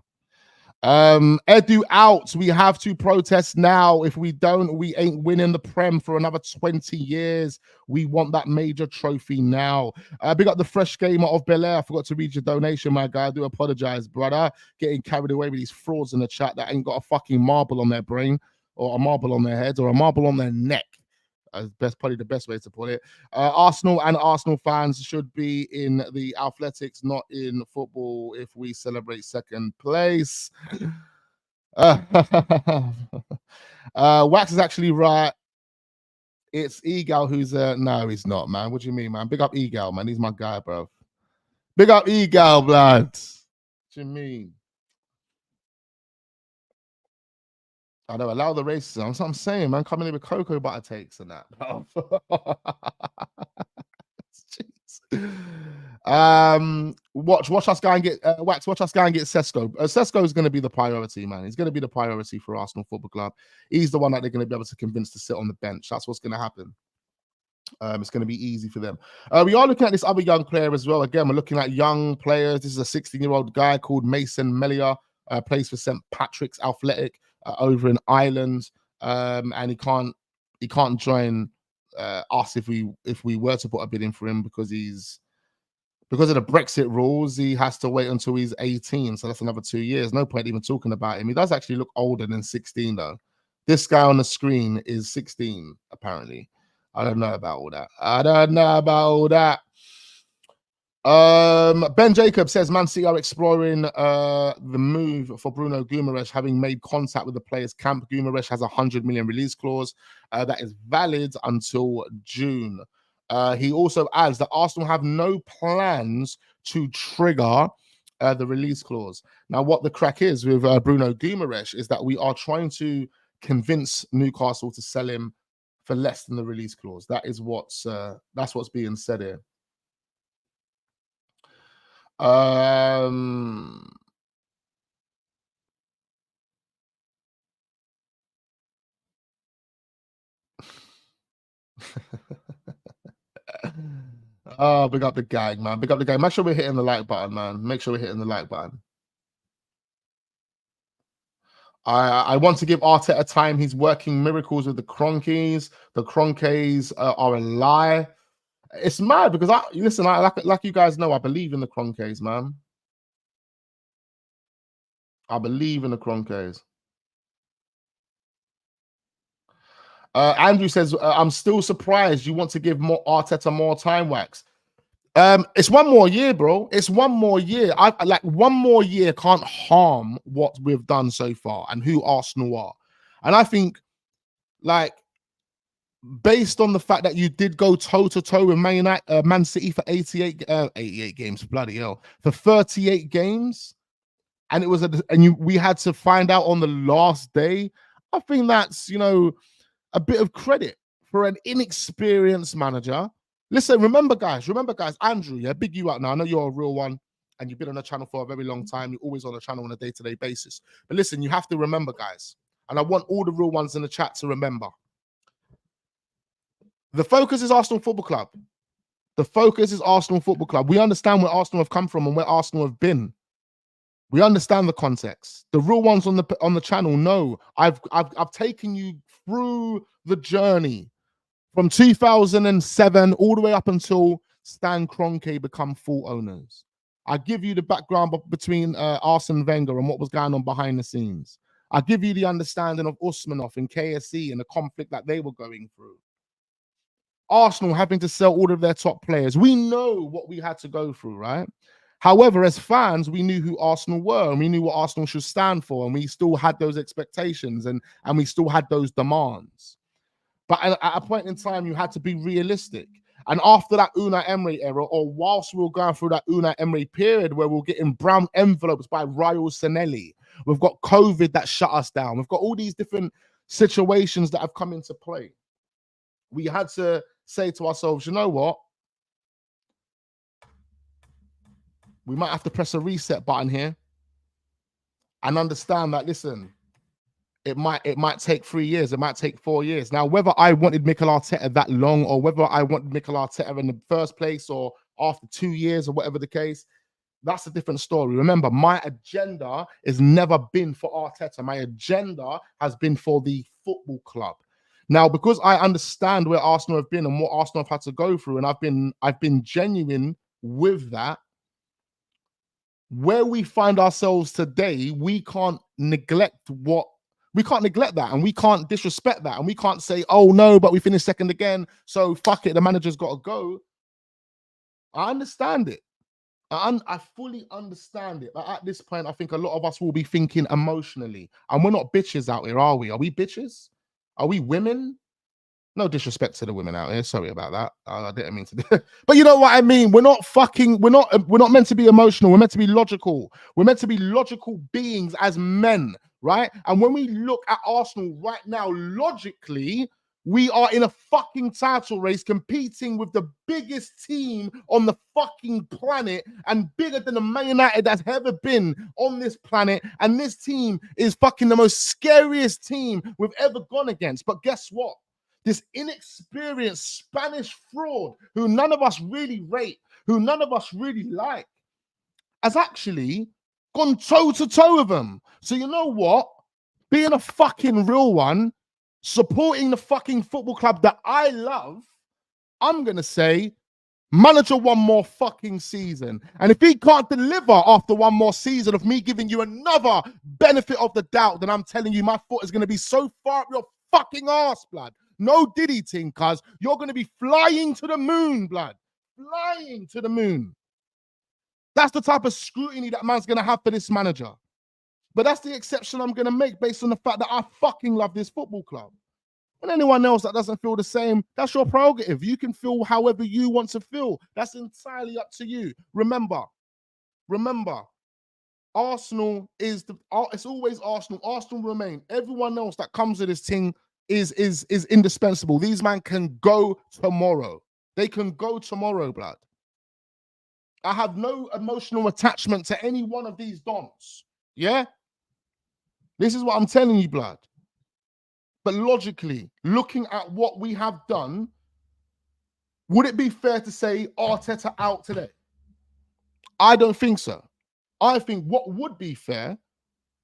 Edu out. We have to protest now. If we don't, we ain't winning the Prem for another 20 years. We want that major trophy now. Big up the fresh gamer of Bel Air. I forgot to read your donation, my guy. I do apologize, brother. Getting carried away with these frauds in the chat that ain't got a fucking marble on their brain or a marble on their heads or a marble on their neck. Probably the best way to put it. Arsenal and Arsenal fans should be in the athletics, not in football, if we celebrate second place. Wax is actually right. It's Egal who's no, he's not, man. What do you mean, man? Big up Egal, man. He's my guy, bro. Big up Egal, blood. What do you mean? I know, allow the racism. That's what I'm saying, man. Coming in with cocoa butter takes and that. Watch us go and get Wax. Watch us go and get Sesko. Sesko is going to be the priority, man. He's going to be the priority for Arsenal Football Club. He's the one that they're going to be able to convince to sit on the bench. That's what's going to happen. It's going to be easy for them. We are looking at this other young player as well. Again, we're looking at young players. This is a 16-year-old guy called Mason Melia. Plays for St. Patrick's Athletic over in Ireland, and he can't join us if we were to put a bid in for him because of the Brexit rules. He has to wait until he's 18, so that's another 2 years. No point even talking about him. He does actually look older than 16 though. This guy on the screen is 16, apparently. I don't know about all that. I don't know about all that. Ben Jacob says Man City are exploring the move for Bruno Guimarães, having made contact with the players' camp. Guimarães has a 100 million release clause that is valid until June. He also adds that Arsenal have no plans to trigger the release clause. Now, what the crack is with Bruno Guimarães is that we are trying to convince Newcastle to sell him for less than the release clause. That is that's what's being said here. Oh, big up the gang, man. Big up the gang. Make sure we're hitting the like button, man. Make sure we're hitting the like button. I want to give Arteta time. He's working miracles with the Cronkies. The Cronkies are a lie. It's mad because listen, like you guys know, I believe in the Cronkies, man. I believe in the Cronkies. Andrew says, I'm still surprised you want to give Arteta more time, Wax. It's one more year, bro. It's one more year. I like one more year can't harm what we've done so far and who Arsenal are. And I think, like, based on the fact that you did go toe-to-toe with Man City for 88 games, bloody hell, for 38 games, and it was we had to find out on the last day. I think that's, you know, a bit of credit for an inexperienced manager. Listen, remember, guys, Andrew, yeah, big you up now. I know you're a real one and you've been on the channel for a very long time. You're always on the channel on a day-to-day basis. But listen, you have to remember, guys, and I want all the real ones in the chat to remember. The focus is Arsenal Football Club. The focus is Arsenal Football Club. We understand where Arsenal have come from and where Arsenal have been. We understand the context. The real ones on the channel know I've taken you through the journey from 2007 all the way up until Stan Kroenke become full owners. I give you the background between Arsene Wenger and what was going on behind the scenes. I give you the understanding of Usmanov and KSE and the conflict that they were going through. Arsenal having to sell all of their top players. We know what we had to go through, right? However, as fans, we knew who Arsenal were and we knew what Arsenal should stand for, and we still had those expectations and we still had those demands. But at a point in time, you had to be realistic. And after that Unai Emery era, or whilst we were going through that Unai Emery period where we were getting brown envelopes by Raul Sanelli, we've got COVID that shut us down. We've got all these different situations that have come into play. We had to say to ourselves, you know what? We might have to press a reset button here and understand that, listen, it might take 3 years, it might take 4 years. Now, whether I wanted Mikel Arteta that long or whether I wanted Mikel Arteta in the first place or after 2 years or whatever the case, that's a different story. Remember, my agenda has never been for Arteta. My agenda has been for the football club. Now, because I understand where Arsenal have been and what Arsenal have had to go through, and I've been genuine with that, where we find ourselves today, we can't neglect that, and we can't disrespect that, and we can't say, oh no, but we finished second again, so fuck it, the manager's got to go. I understand it. I fully understand it. But at this point, I think a lot of us will be thinking emotionally, and we're not bitches out here, are we? Are we bitches? Are we women? No disrespect to the women out here. Sorry about that. I didn't mean to do it. But you know what I mean? We're not meant to be emotional. We're meant to be logical. We're meant to be logical beings as men, right? And when we look at Arsenal right now, logically, we are in a fucking title race competing with the biggest team on the fucking planet and bigger than the Man United that's ever been on this planet. And this team is fucking the most scariest team we've ever gone against. But guess what? This inexperienced Spanish fraud, who none of us really rate, who none of us really like, has actually gone toe-to-toe with them. So you know what? Being a fucking real one, supporting the fucking football club that I love, I'm going to say, Manager one more fucking season. And if he can't deliver after one more season of me giving you another benefit of the doubt, then I'm telling you, my foot is going to be so far up your fucking ass, blood. No diddy ting, cuz you're going to be flying to the moon, blood. Flying to the moon. That's the type of scrutiny that man's going to have for this manager. But that's the exception I'm going to make based on the fact that I fucking love this football club. And anyone else that doesn't feel the same, that's your prerogative. You can feel however you want to feel. That's entirely up to you. Remember, Arsenal is it's always Arsenal. Arsenal remain. Everyone else that comes to this thing is indispensable. These men can go tomorrow. They can go tomorrow, blood. I have no emotional attachment to any one of these dons. Yeah? This is what I'm telling you, blood. But logically, looking at what we have done, would it be fair to say Arteta out today? I don't think so. I think what would be fair,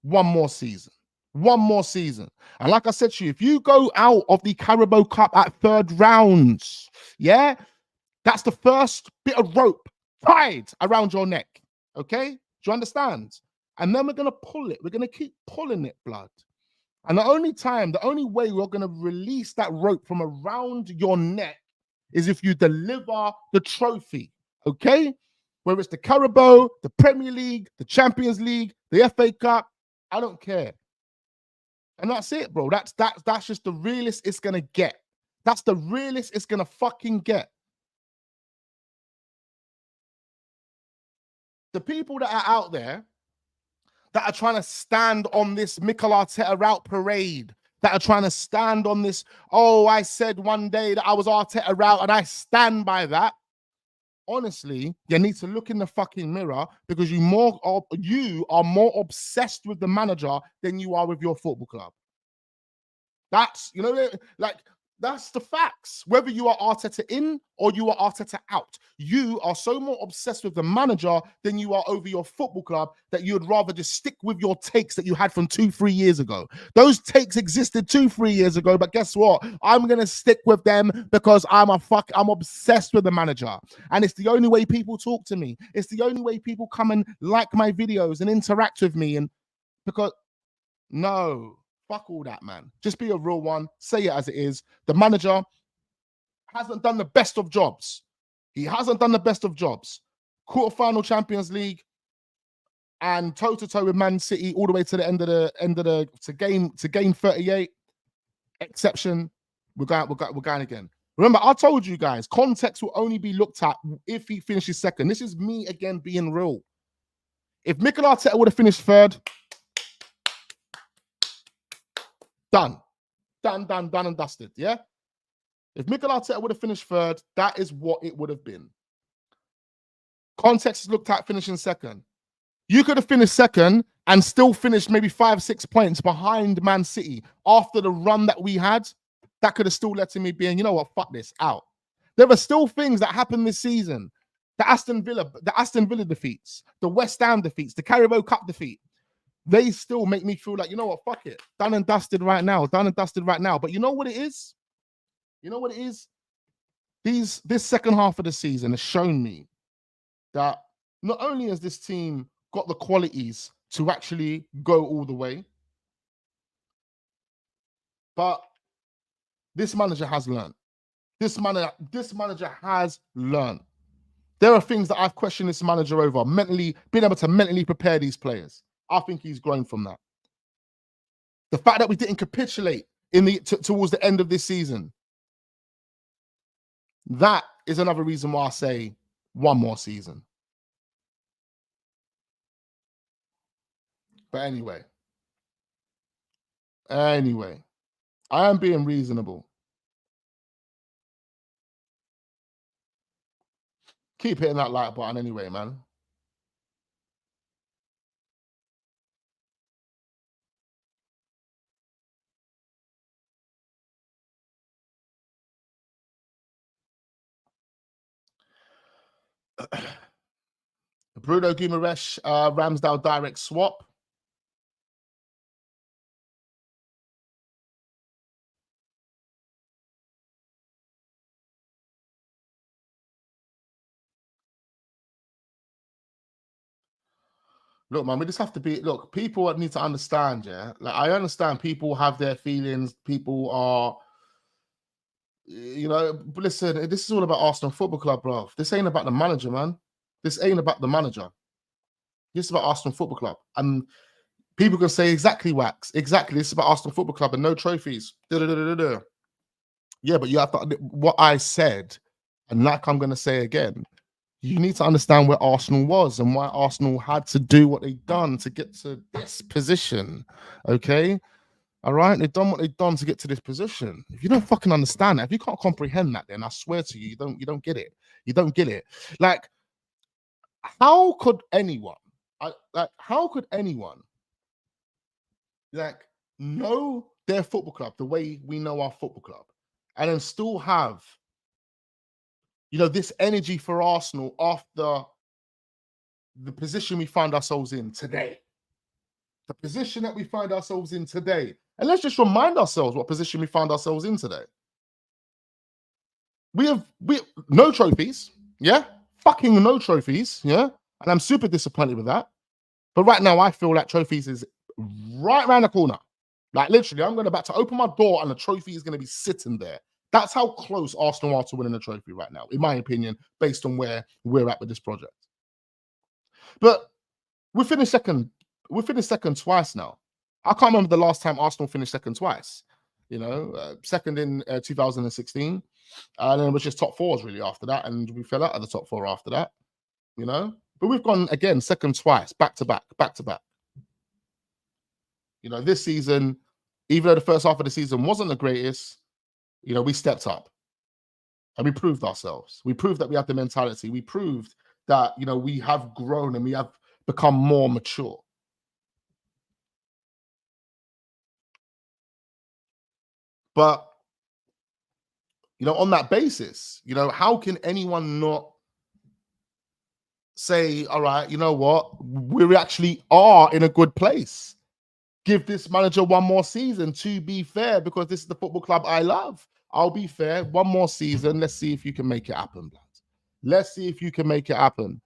one more season. One more season. And like I said to you, if you go out of the Carabao Cup at third rounds, yeah, that's the first bit of rope tied around your neck. Okay? Do you understand? And then we're going to pull it. We're going to keep pulling it, blood. And the only way we're going to release that rope from around your neck is if you deliver the trophy, okay? Whether it's the Carabao, the Premier League, the Champions League, the FA Cup, I don't care. And that's it, bro. That's just the realest it's going to get. That's the realest it's going to fucking get. The people that are out there that are trying to stand on this Mikel Arteta out parade, that are trying to stand on this, oh, I said one day that I was Arteta out and I stand by that. Honestly, you need to look in the fucking mirror because you are more obsessed with the manager than you are with your football club. That's, that's the facts. Whether you are Arteta in or you are Arteta out, you are so more obsessed with the manager than you are over your football club that you would rather just stick with your takes that you had from 2-3 years ago. Those takes existed 2-3 years ago, but guess what? I'm going to stick with them because I'm obsessed with the manager. And it's the only way people talk to me. It's the only way people come and like my videos and interact with me. And because, no. Fuck all that, man. Just be a real one. Say it as it is. The manager hasn't done the best of jobs. He hasn't done the best of jobs. Quarterfinal Champions League and toe-to-toe with Man City all the way to the end of the game 38. Exception. We're going again. Remember, I told you guys, context will only be looked at if he finishes second. This is me again being real. If Mikel Arteta would have finished third, done and dusted, yeah? If Mikel Arteta would have finished third, that is what it would have been. Context is looked at finishing second. You could have finished second and still finished maybe 5-6 points behind Man City after the run that we had. That could have still led to me being, you know what, fuck this, out. There are still things that happened this season. The Aston Villa defeats, the West Ham defeats, the Carabao Cup defeat. They still make me feel like, you know what, fuck it. Done and dusted right now. But you know what it is? This second half of the season has shown me that not only has this team got the qualities to actually go all the way, but this manager has learned. This manager has learned. There are things that I've questioned this manager over, being able to mentally prepare these players. I think he's grown from that. The fact that we didn't capitulate towards the end of this season, that is another reason why I say one more season. But anyway, I am being reasonable. Keep hitting that like button anyway, man. Bruno Guimarães, Ramsdale direct swap. Look, man, we just have to be. Look, people need to understand. Yeah, like I understand people have their feelings. People are, but listen, this is all about Arsenal Football Club, bro. This ain't about the manager, man. This ain't about the manager. This is about Arsenal Football Club. And people can say exactly, Wax, exactly. This is about Arsenal Football Club and no trophies. Da-da-da-da-da. Yeah, but you have to, what I said, and like I'm going to say again, you need to understand where Arsenal was and why Arsenal had to do what they've done to get to this position. Okay? All right? They've done what they've done to get to this position. If you don't fucking understand that, if you can't comprehend that, then I swear to you, you don't get it. You don't get it. Like, how could anyone know their football club the way we know our football club and then still have this energy for Arsenal after the position we find ourselves in today? The position that we find ourselves in today. And let's just remind ourselves what position we found ourselves in today. We have no trophies, yeah? Fucking no trophies, yeah? And I'm super disappointed with that. But right now, I feel like trophies is right around the corner. Like, literally, I'm about to open my door and the trophy is going to be sitting there. That's how close Arsenal are to winning the trophy right now, in my opinion, based on where we're at with this project. But we finished second. We finished second twice now. I can't remember the last time Arsenal finished second twice. Second in 2016. And then it was just top fours really after that. And we fell out of the top four after that, But we've gone again second twice, back to back. This season, even though the first half of the season wasn't the greatest, we stepped up and we proved ourselves. We proved that we have the mentality. We proved that, we have grown and we have become more mature. But, on that basis, how can anyone not say, all right, you know what? We actually are in a good place. Give this manager one more season, to be fair, because this is the football club I love. I'll be fair. One more season. Let's see if you can make it happen, lads. Let's see if you can make it happen.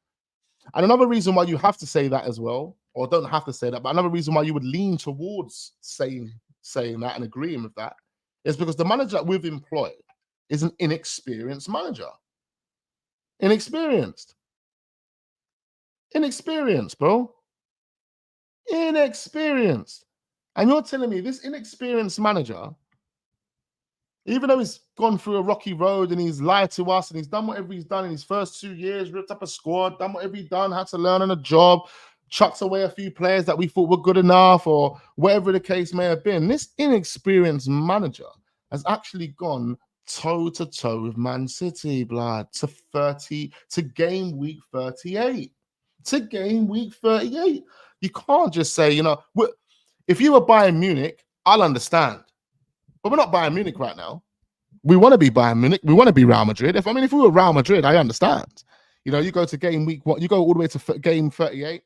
And another reason why you have to say that as well, or don't have to say that, but another reason why you would lean towards saying that and agreeing with that is because the manager that we've employed is an inexperienced manager. Inexperienced, bro. Inexperienced. And you're telling me this inexperienced manager, even though he's gone through a rocky road and he's lied to us and he's done whatever he's done in his first 2 years, ripped up a squad, done whatever he's done, had to learn on a job, chucks away a few players that we thought were good enough or whatever the case may have been, this inexperienced manager has actually gone toe-to-toe with Man City, blood, to game week 38. To game week 38. You can't just say, if you were Bayern Munich, I'll understand. But we're not Bayern Munich right now. We want to be Bayern Munich. We want to be Real Madrid. If we were Real Madrid, I understand. You go to game week, you go all the way to game 38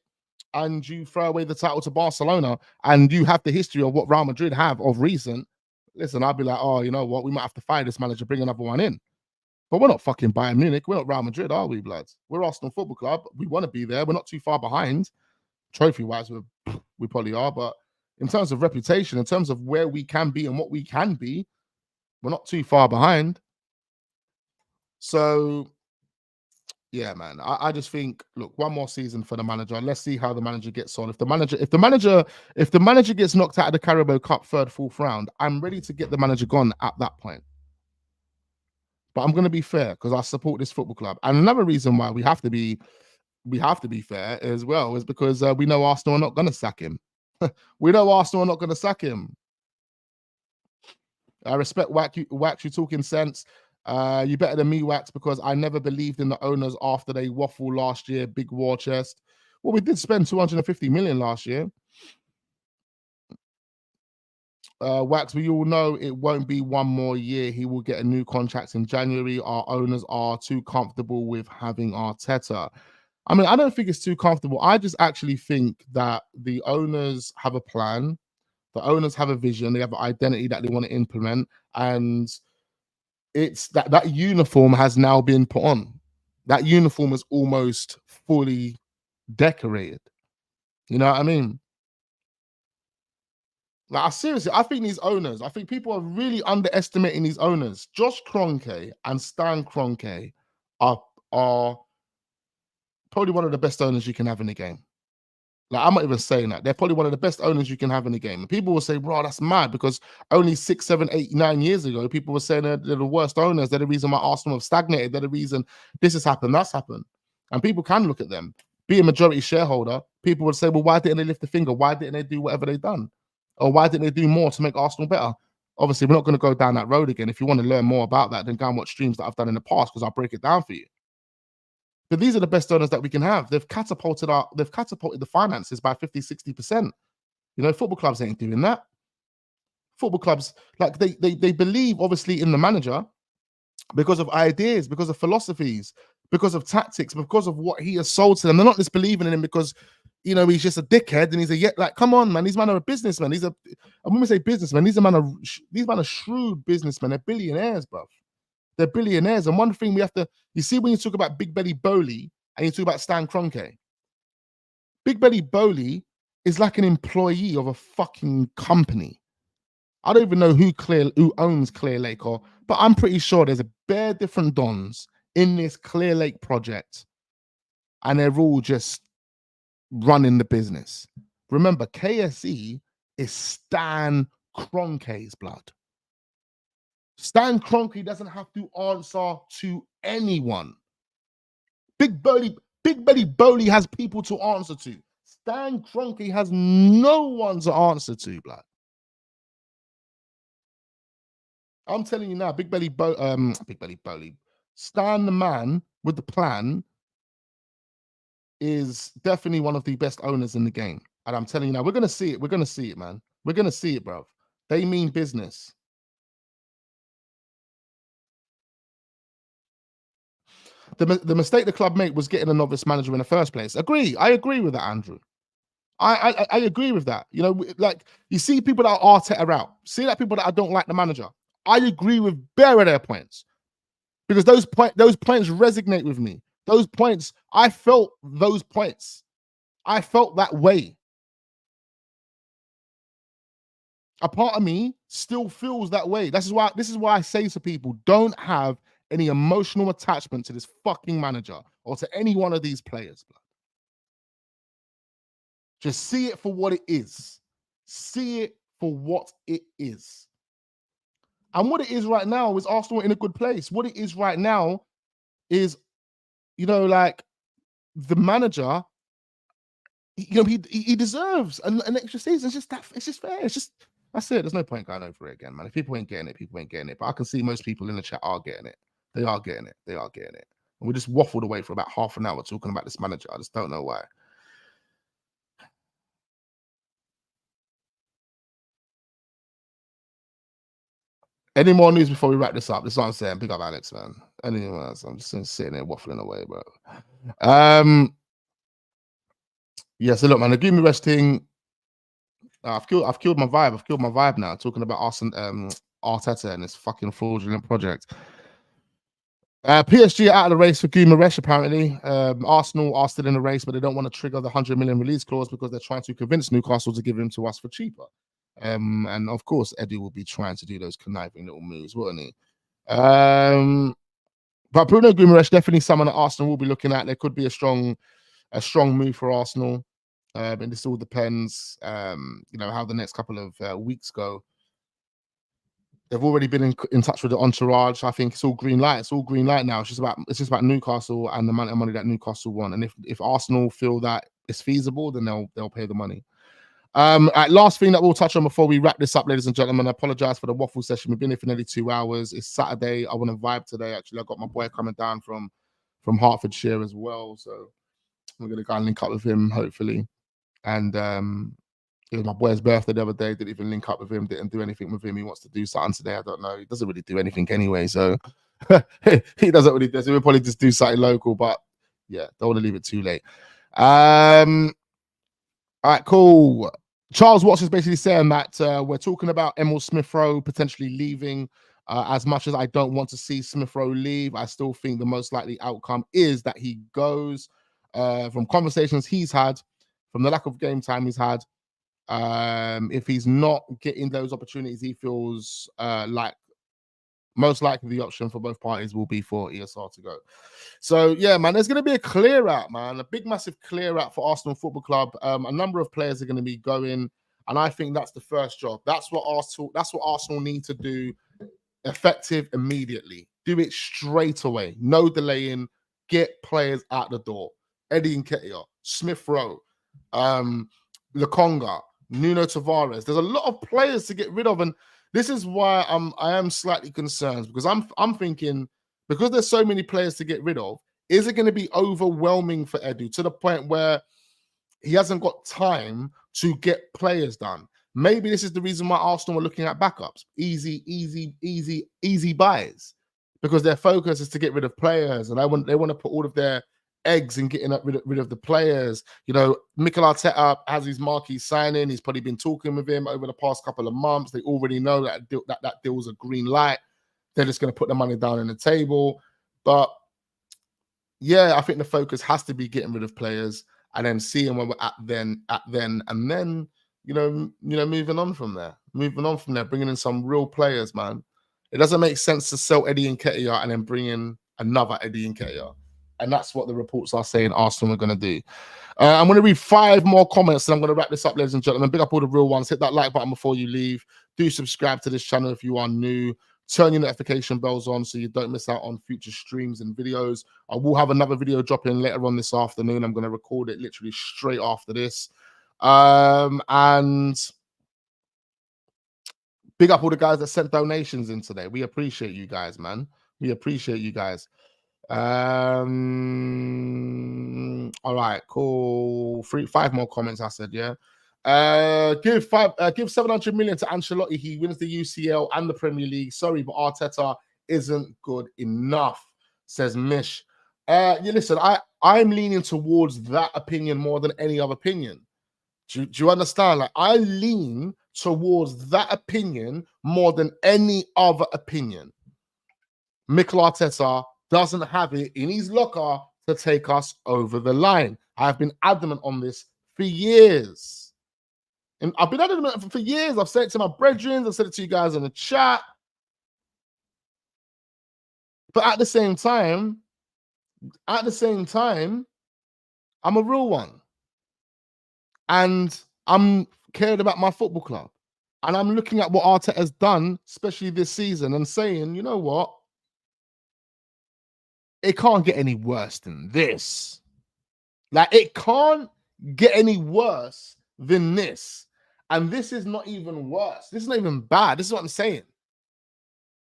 and you throw away the title to Barcelona and you have the history of what Real Madrid have of recent. Listen, I'd be like, oh, you know what? We might have to fire this manager, bring another one in. But we're not fucking Bayern Munich. We're not Real Madrid, are we, bloods? We're Arsenal Football Club. We want to be there. We're not too far behind. Trophy-wise, we probably are. But in terms of reputation, in terms of where we can be and what we can be, we're not too far behind. So, yeah, man. I just think, look, one more season for the manager. Let's see how the manager gets on. If the manager gets knocked out of the Carabao Cup third, fourth round, I'm ready to get the manager gone at that point. But I'm going to be fair because I support this football club. And another reason why we have to be fair as well is because we know Arsenal are not going to sack him. We know Arsenal are not going to sack him. I respect Wax, you talking sense. You better than me, Wax, because I never believed in the owners after they waffle last year, big war chest. Well, we did spend 250 million last year. Wax, we all know it won't be one more year. He will get a new contract in January. Our owners are too comfortable with having Arteta. I don't think it's too comfortable. I just actually think that the owners have a plan. The owners have a vision. They have an identity that they want to implement. And it's that uniform has now been put on. That uniform is almost fully decorated. You know what I mean? Like, seriously, I think these owners, I think people are really underestimating these owners. Josh Kroenke and Stan Kroenke are probably one of the best owners you can have in the game. Like, I'm not even saying that. They're probably one of the best owners you can have in the game. And people will say, bro, that's mad, because only 6, 7, 8, 9 years ago, people were saying they're the worst owners. They're the reason why Arsenal have stagnated. They're the reason this has happened, that's happened. And people can look at them. Be a majority shareholder, people would say, well, why didn't they lift the finger? Why didn't they do whatever they've done? Or why didn't they do more to make Arsenal better? Obviously, we're not going to go down that road again. If you want to learn more about that, then go and watch streams that I've done in the past, because I'll break it down for you. But these are the best owners that we can have. They've catapulted the finances by 50, 60%. You know, football clubs ain't doing that. Football clubs, like, they believe, obviously, in the manager because of ideas, because of philosophies, because of tactics, because of what he has sold to them. They're not just believing in him because, you know, he's just a dickhead and he's like, come on, man, these men are a businessman. And when we say businessman, these men are shrewd businessmen. They're billionaires, bruv. They're billionaires. And one thing we have to, you see, when you talk about Big Belly Boehly and you talk about Stan Kroenke, Big Belly Boehly is like an employee of a fucking company. I don't even know who owns Clear Lake, but I'm pretty sure there's a bare different dons in this Clear Lake project, and they're all just running the business. Remember, KSE is Stan Kroenke's blood. Stan Kroenke doesn't have to answer to anyone. Big Belly Boehly has people to answer to. Stan Kroenke has no one to answer to, blood. I'm telling you now, Big Belly Boehly, Stan the man with the plan is definitely one of the best owners in the game. And I'm telling you now, we're going to see it. We're going to see it, man. We're going to see it, bro. They mean business. The mistake the club made was getting a novice manager in the first place. I agree with that, Andrew. I agree with that. You know, like, you see people that are Arteta out. See that people that I don't like the manager. I agree with bare of their points, because those points resonate with me. Those points, I felt those points. I felt that way. A part of me still feels that way. This is why I say to people, don't have any emotional attachment to this fucking manager or to any one of these players. Just see it for what it is. See it for what it is. And what it is right now is Arsenal in a good place. What it is right now is, you know, like, the manager, you know, he deserves an extra season. It's just that. It's just fair. It's just, that's it. There's no point going over it again, man. If people ain't getting it, people ain't getting it. But I can see most people in the chat are getting it. They are getting it. They are getting it. And we just waffled away for about half an hour talking about this manager. I just don't know why. Any more news before we wrap this up? This is what I'm saying. Pick up Alex, man. Anyone else? I'm just sitting there waffling away, bro. Yeah, so look, man, the Guimarães thing, I've killed my vibe. I've killed my vibe now, talking about Arteta and this fucking fraudulent project. PSG are out of the race for Gyökeres, apparently. Arsenal are still in the race, but they don't want to trigger the 100 million release clause because they're trying to convince Newcastle to give him to us for cheaper. And of course, Eddie will be trying to do those conniving little moves, won't he? But Bruno Guimarães, definitely someone that Arsenal will be looking at. There could be a strong move for Arsenal. And this all depends, you know, how the next couple of weeks go. They've already been in touch with the entourage. I think it's all green light. It's all green light now. It's just about Newcastle and the amount of money that Newcastle want. And if Arsenal feel that it's feasible, then they'll pay the money. Last thing that we'll touch on before we wrap this up, ladies and gentlemen. I apologize for the waffle session. We've been here for nearly 2 hours. It's Saturday. I want to vibe today. Actually, I got my boy coming down from Hertfordshire as well, so we're gonna go and link up with him hopefully. And it was my boy's birthday the other day. Didn't even link up with him. Didn't do anything with him. He wants to do something today. I don't know. He doesn't really do anything anyway, so he doesn't really do. So we'll probably just do something local. But yeah, don't want to leave it too late. All right, cool. Charles Watts is basically saying that we're talking about Emil Smith-Rowe potentially leaving. As much as I don't want to see Smith-Rowe leave, I still think the most likely outcome is that he goes. From conversations he's had, from the lack of game time he's had. If he's not getting those opportunities, he feels like most likely the option for both parties will be for ESR to go. So yeah, man, there's going to be a clear out, man, a big massive clear out for Arsenal Football Club. A number of players are going to be going, and I think that's the first job. That's what Arsenal need to do, effective immediately. Do it straight away, no delaying. Get players out the door. Eddie Nketiah, Smith Rowe, Lokonga, Nuno Tavares. There's a lot of players to get rid of, and this is why I am slightly concerned, because I'm thinking, because there's so many players to get rid of, is it going to be overwhelming for Edu to the point where he hasn't got time to get players done? Maybe this is the reason why Arsenal are looking at backups, easy buys, because their focus is to get rid of players, and they want to put all of their eggs in getting rid of the players. You know, Mikel Arteta has his marquee signing. He's probably been talking with him over the past couple of months. They already know that deal's a green light. They're just going to put the money down on the table. But yeah, I think the focus has to be getting rid of players and then seeing where we're at then, and then moving on from there, bringing in some real players, man. It doesn't make sense to sell Eddie Nketiah and then bring in another Eddie Nketiah. And that's what the reports are saying Arsenal are going to do. I'm going to read 5 more comments and I'm going to wrap this up, ladies and gentlemen. Big up all the real ones. Hit that like button before you leave. Do subscribe to this channel if you are new. Turn your notification bells on so you don't miss out on future streams and videos. I will have another video dropping later on this afternoon. I'm going to record it literally straight after this. And big up all the guys that sent donations in today. We appreciate you guys, man. We appreciate you guys. All right, cool. 5 more comments. I said, yeah. Give 700 million to Ancelotti. He wins the UCL and the Premier League. Sorry, but Arteta isn't good enough, says Mish. Yeah, listen, I'm leaning towards that opinion more than any other opinion. Do you understand? Like, I lean towards that opinion more than any other opinion. Mikel Arteta doesn't have it in his locker to take us over the line. I've been adamant on this for years. And I've been adamant for years. I've said it to my brethren. I've said it to you guys in the chat. But at the same time, I'm a real one. And I'm cared about my football club. And I'm looking at what Arteta has done, especially this season, and saying, you know what? It can't get any worse than this. Like, it can't get any worse than this. And this is not even worse. This is not even bad. This is what I'm saying.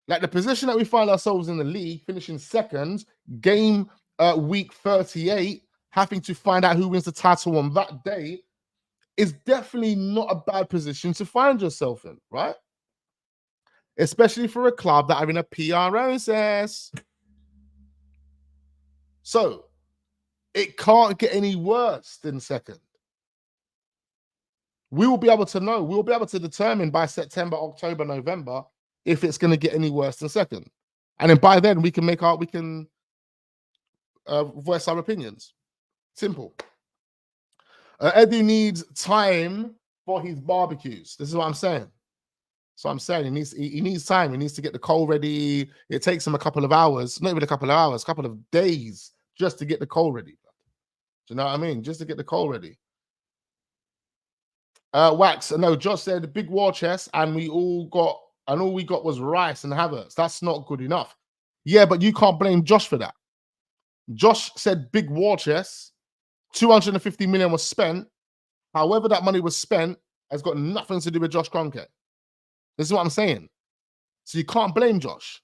Like, the position that we find ourselves in the league, finishing second, game week 38, having to find out who wins the title on that day, is definitely not a bad position to find yourself in, right? Especially for a club that are in a process. So, it can't get any worse than second. We will be able to know. We will be able to determine by September, October, November if it's going to get any worse than second. And then by then, we can voice our opinions. Simple. Edu needs time for his barbecues. This is what I'm saying. So I'm saying he needs time. He needs to get the coal ready. It takes him a couple of hours, not even a couple of hours, a couple of days just to get the coal ready. Do you know what I mean? Just to get the coal ready. Wax, no, Josh said big war chest, and all we got was Rice and Havertz. That's not good enough. Yeah, but you can't blame Josh for that. Josh said big war chest, 250 million was spent. However, that money was spent has got nothing to do with Josh Kroenke. This is what I'm saying. So you can't blame Josh.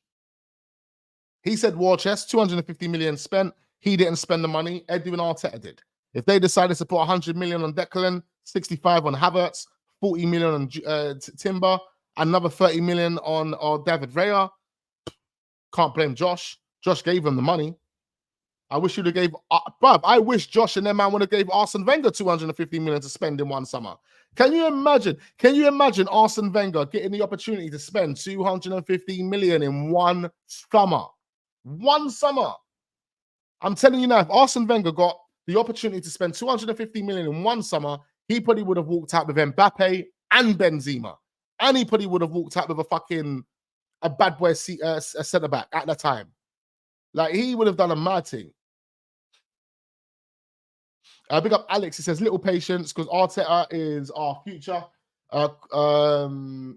He said war chest, 250 million spent. He didn't spend the money. Edu and Arteta did. If they decided to put 100 million on Declan, 65 on Havertz, 40 million on Timber, another 30 million on David Raya, can't blame Josh. Josh gave him the money. I wish you'd have gave, bruv, I wish Josh and them man would have gave Arsene Wenger 250 million to spend in one summer. Can you imagine? Can you imagine Arsene Wenger getting the opportunity to spend 250 million in one summer? One summer. I'm telling you now, if Arsene Wenger got the opportunity to spend 250 million in one summer, he probably would have walked out with Mbappe and Benzema. And he probably would have walked out with a bad boy centre back at the time. Like, he would have done a mad thing. Big up Alex. He says, little patience because Arteta is our future.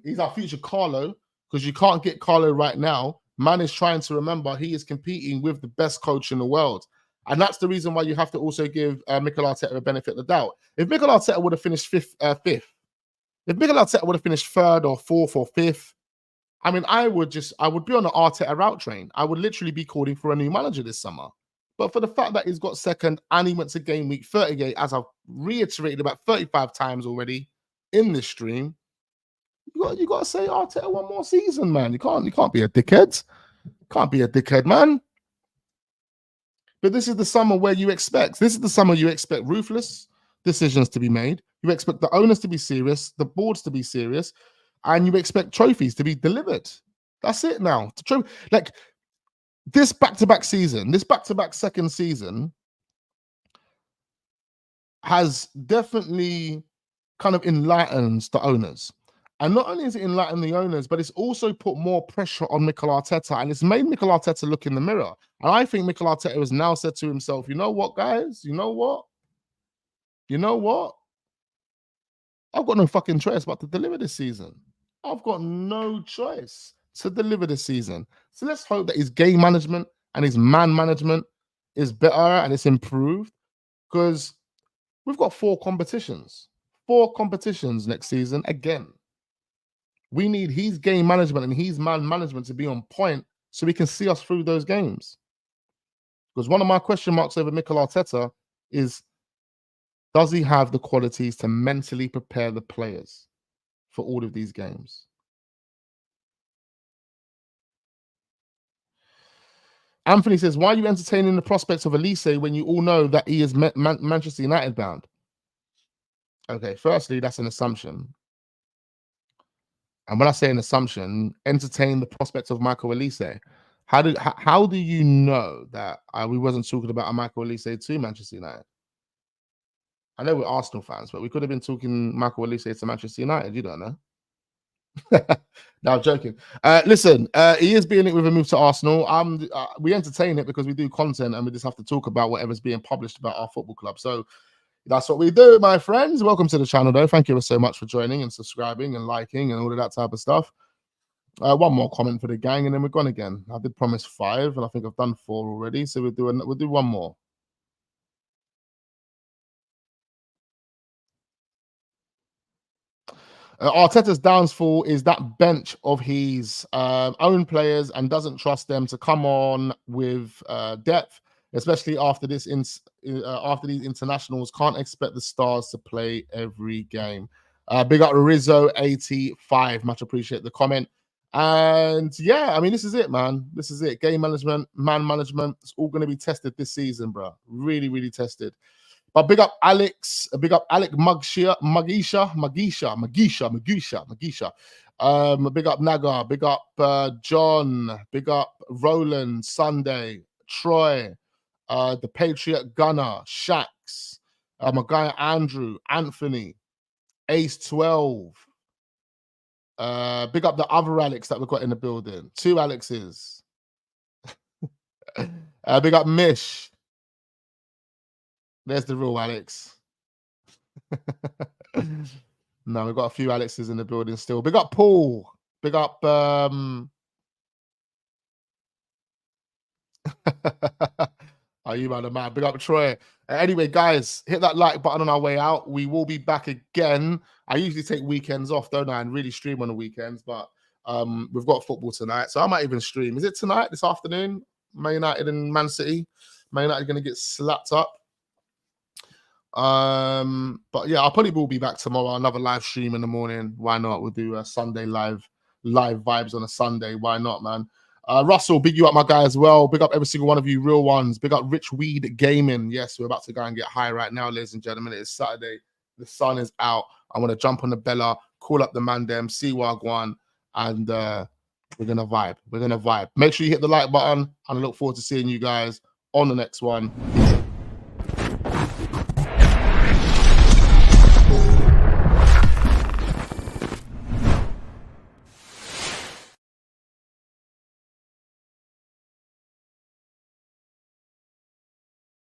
He's our future Carlo because you can't get Carlo right now. Man is trying to remember he is competing with the best coach in the world. And that's the reason why you have to also give Mikel Arteta a benefit of the doubt. If Mikel Arteta would have finished fifth, if Mikel Arteta would have finished third or fourth or fifth, I mean, I would be on the Arteta route train. I would literally be calling for a new manager this summer. But for the fact that he's got second and he went to game week 38, as I've reiterated about 35 times already in this stream, you got to say Arteta one more season, man. You can't be a dickhead. Can't be a dickhead, man. But this is the summer where you expect. This is the summer you expect ruthless decisions to be made. You expect the owners to be serious, the boards to be serious, and you expect trophies to be delivered. That's it now. Like this back-to-back season, this back-to-back second season has definitely kind of enlightened the owners. And not only is it enlightened the owners, but it's also put more pressure on Mikel Arteta, and it's made Mikel Arteta look in the mirror. And I think Mikel Arteta has now said to himself, you know what, guys? You know what? I've got no fucking choice but to deliver this season. I've got no choice to deliver this season. So let's hope that his game management and his man management is better and it's improved, because we've got 4 competitions next season again. We need his game management and his man management to be on point so we can see us through those games. Because one of my question marks over Mikel Arteta is, does he have the qualities to mentally prepare the players for all of these games? Anthony says, why are you entertaining the prospects of Olise when you all know that he is Manchester United bound? Okay, firstly, that's an assumption. And when I say an assumption, entertain the prospects of Michael Olise. How do you know that we wasn't talking about a Michael Olise to Manchester United? I know we're Arsenal fans, but we could have been talking Michael Olise to Manchester United. You don't know. No, I'm joking. Listen, he is being linked with a move to Arsenal. We entertain it because we do content and we just have to talk about whatever's being published about our football club. So that's what we do, my friends. Welcome to the channel, though. Thank you so much for joining and subscribing and liking and all of that type of stuff. One more comment for the gang, and then we're gone again. I did promise 5, and I think I've done 4 already. So we'll do one more. Arteta's downfall is that bench of his own players and doesn't trust them to come on with depth, especially after these internationals. Can't expect the stars to play every game. Big up Rizzo 85. Much appreciate the comment. And yeah, I mean, this is it, man. This is it. Game management, man management. It's all going to be tested this season, bro. Really, really tested. But big up Alex, big up Alec Magisha. Big up Naga, big up John, big up Roland, Sunday, Troy, the Patriot Gunner, Shax, my guy Andrew, Anthony, Ace 12. Big up the other Alex that we've got in the building. 2 Alexes. Big up Mish. There's the real Alex. No, we've got a few Alexes in the building still. Big up Paul. Big up Are you man? Big up Troy. Anyway, guys, hit that like button on our way out. We will be back again. I usually take weekends off, don't I? And really stream on the weekends, but we've got football tonight. So I might even stream. Is it tonight, this afternoon? Man United and Man City. Man United going to get slapped up. But yeah, I probably will be back tomorrow. Another live stream in the morning. Why not? We'll do a Sunday live vibes on a Sunday. Why not, man? Russell, big you up, my guy, as well. Big up every single one of you real ones. Big up Rich Weed Gaming. Yes, we're about to go and get high right now, ladies and gentlemen. It is Saturday. The sun is out. I want to jump on the Bella, call up the man dem, see Wagwan, and we're gonna vibe. We're gonna vibe. Make sure you hit the like button, and I look forward to seeing you guys on the next one.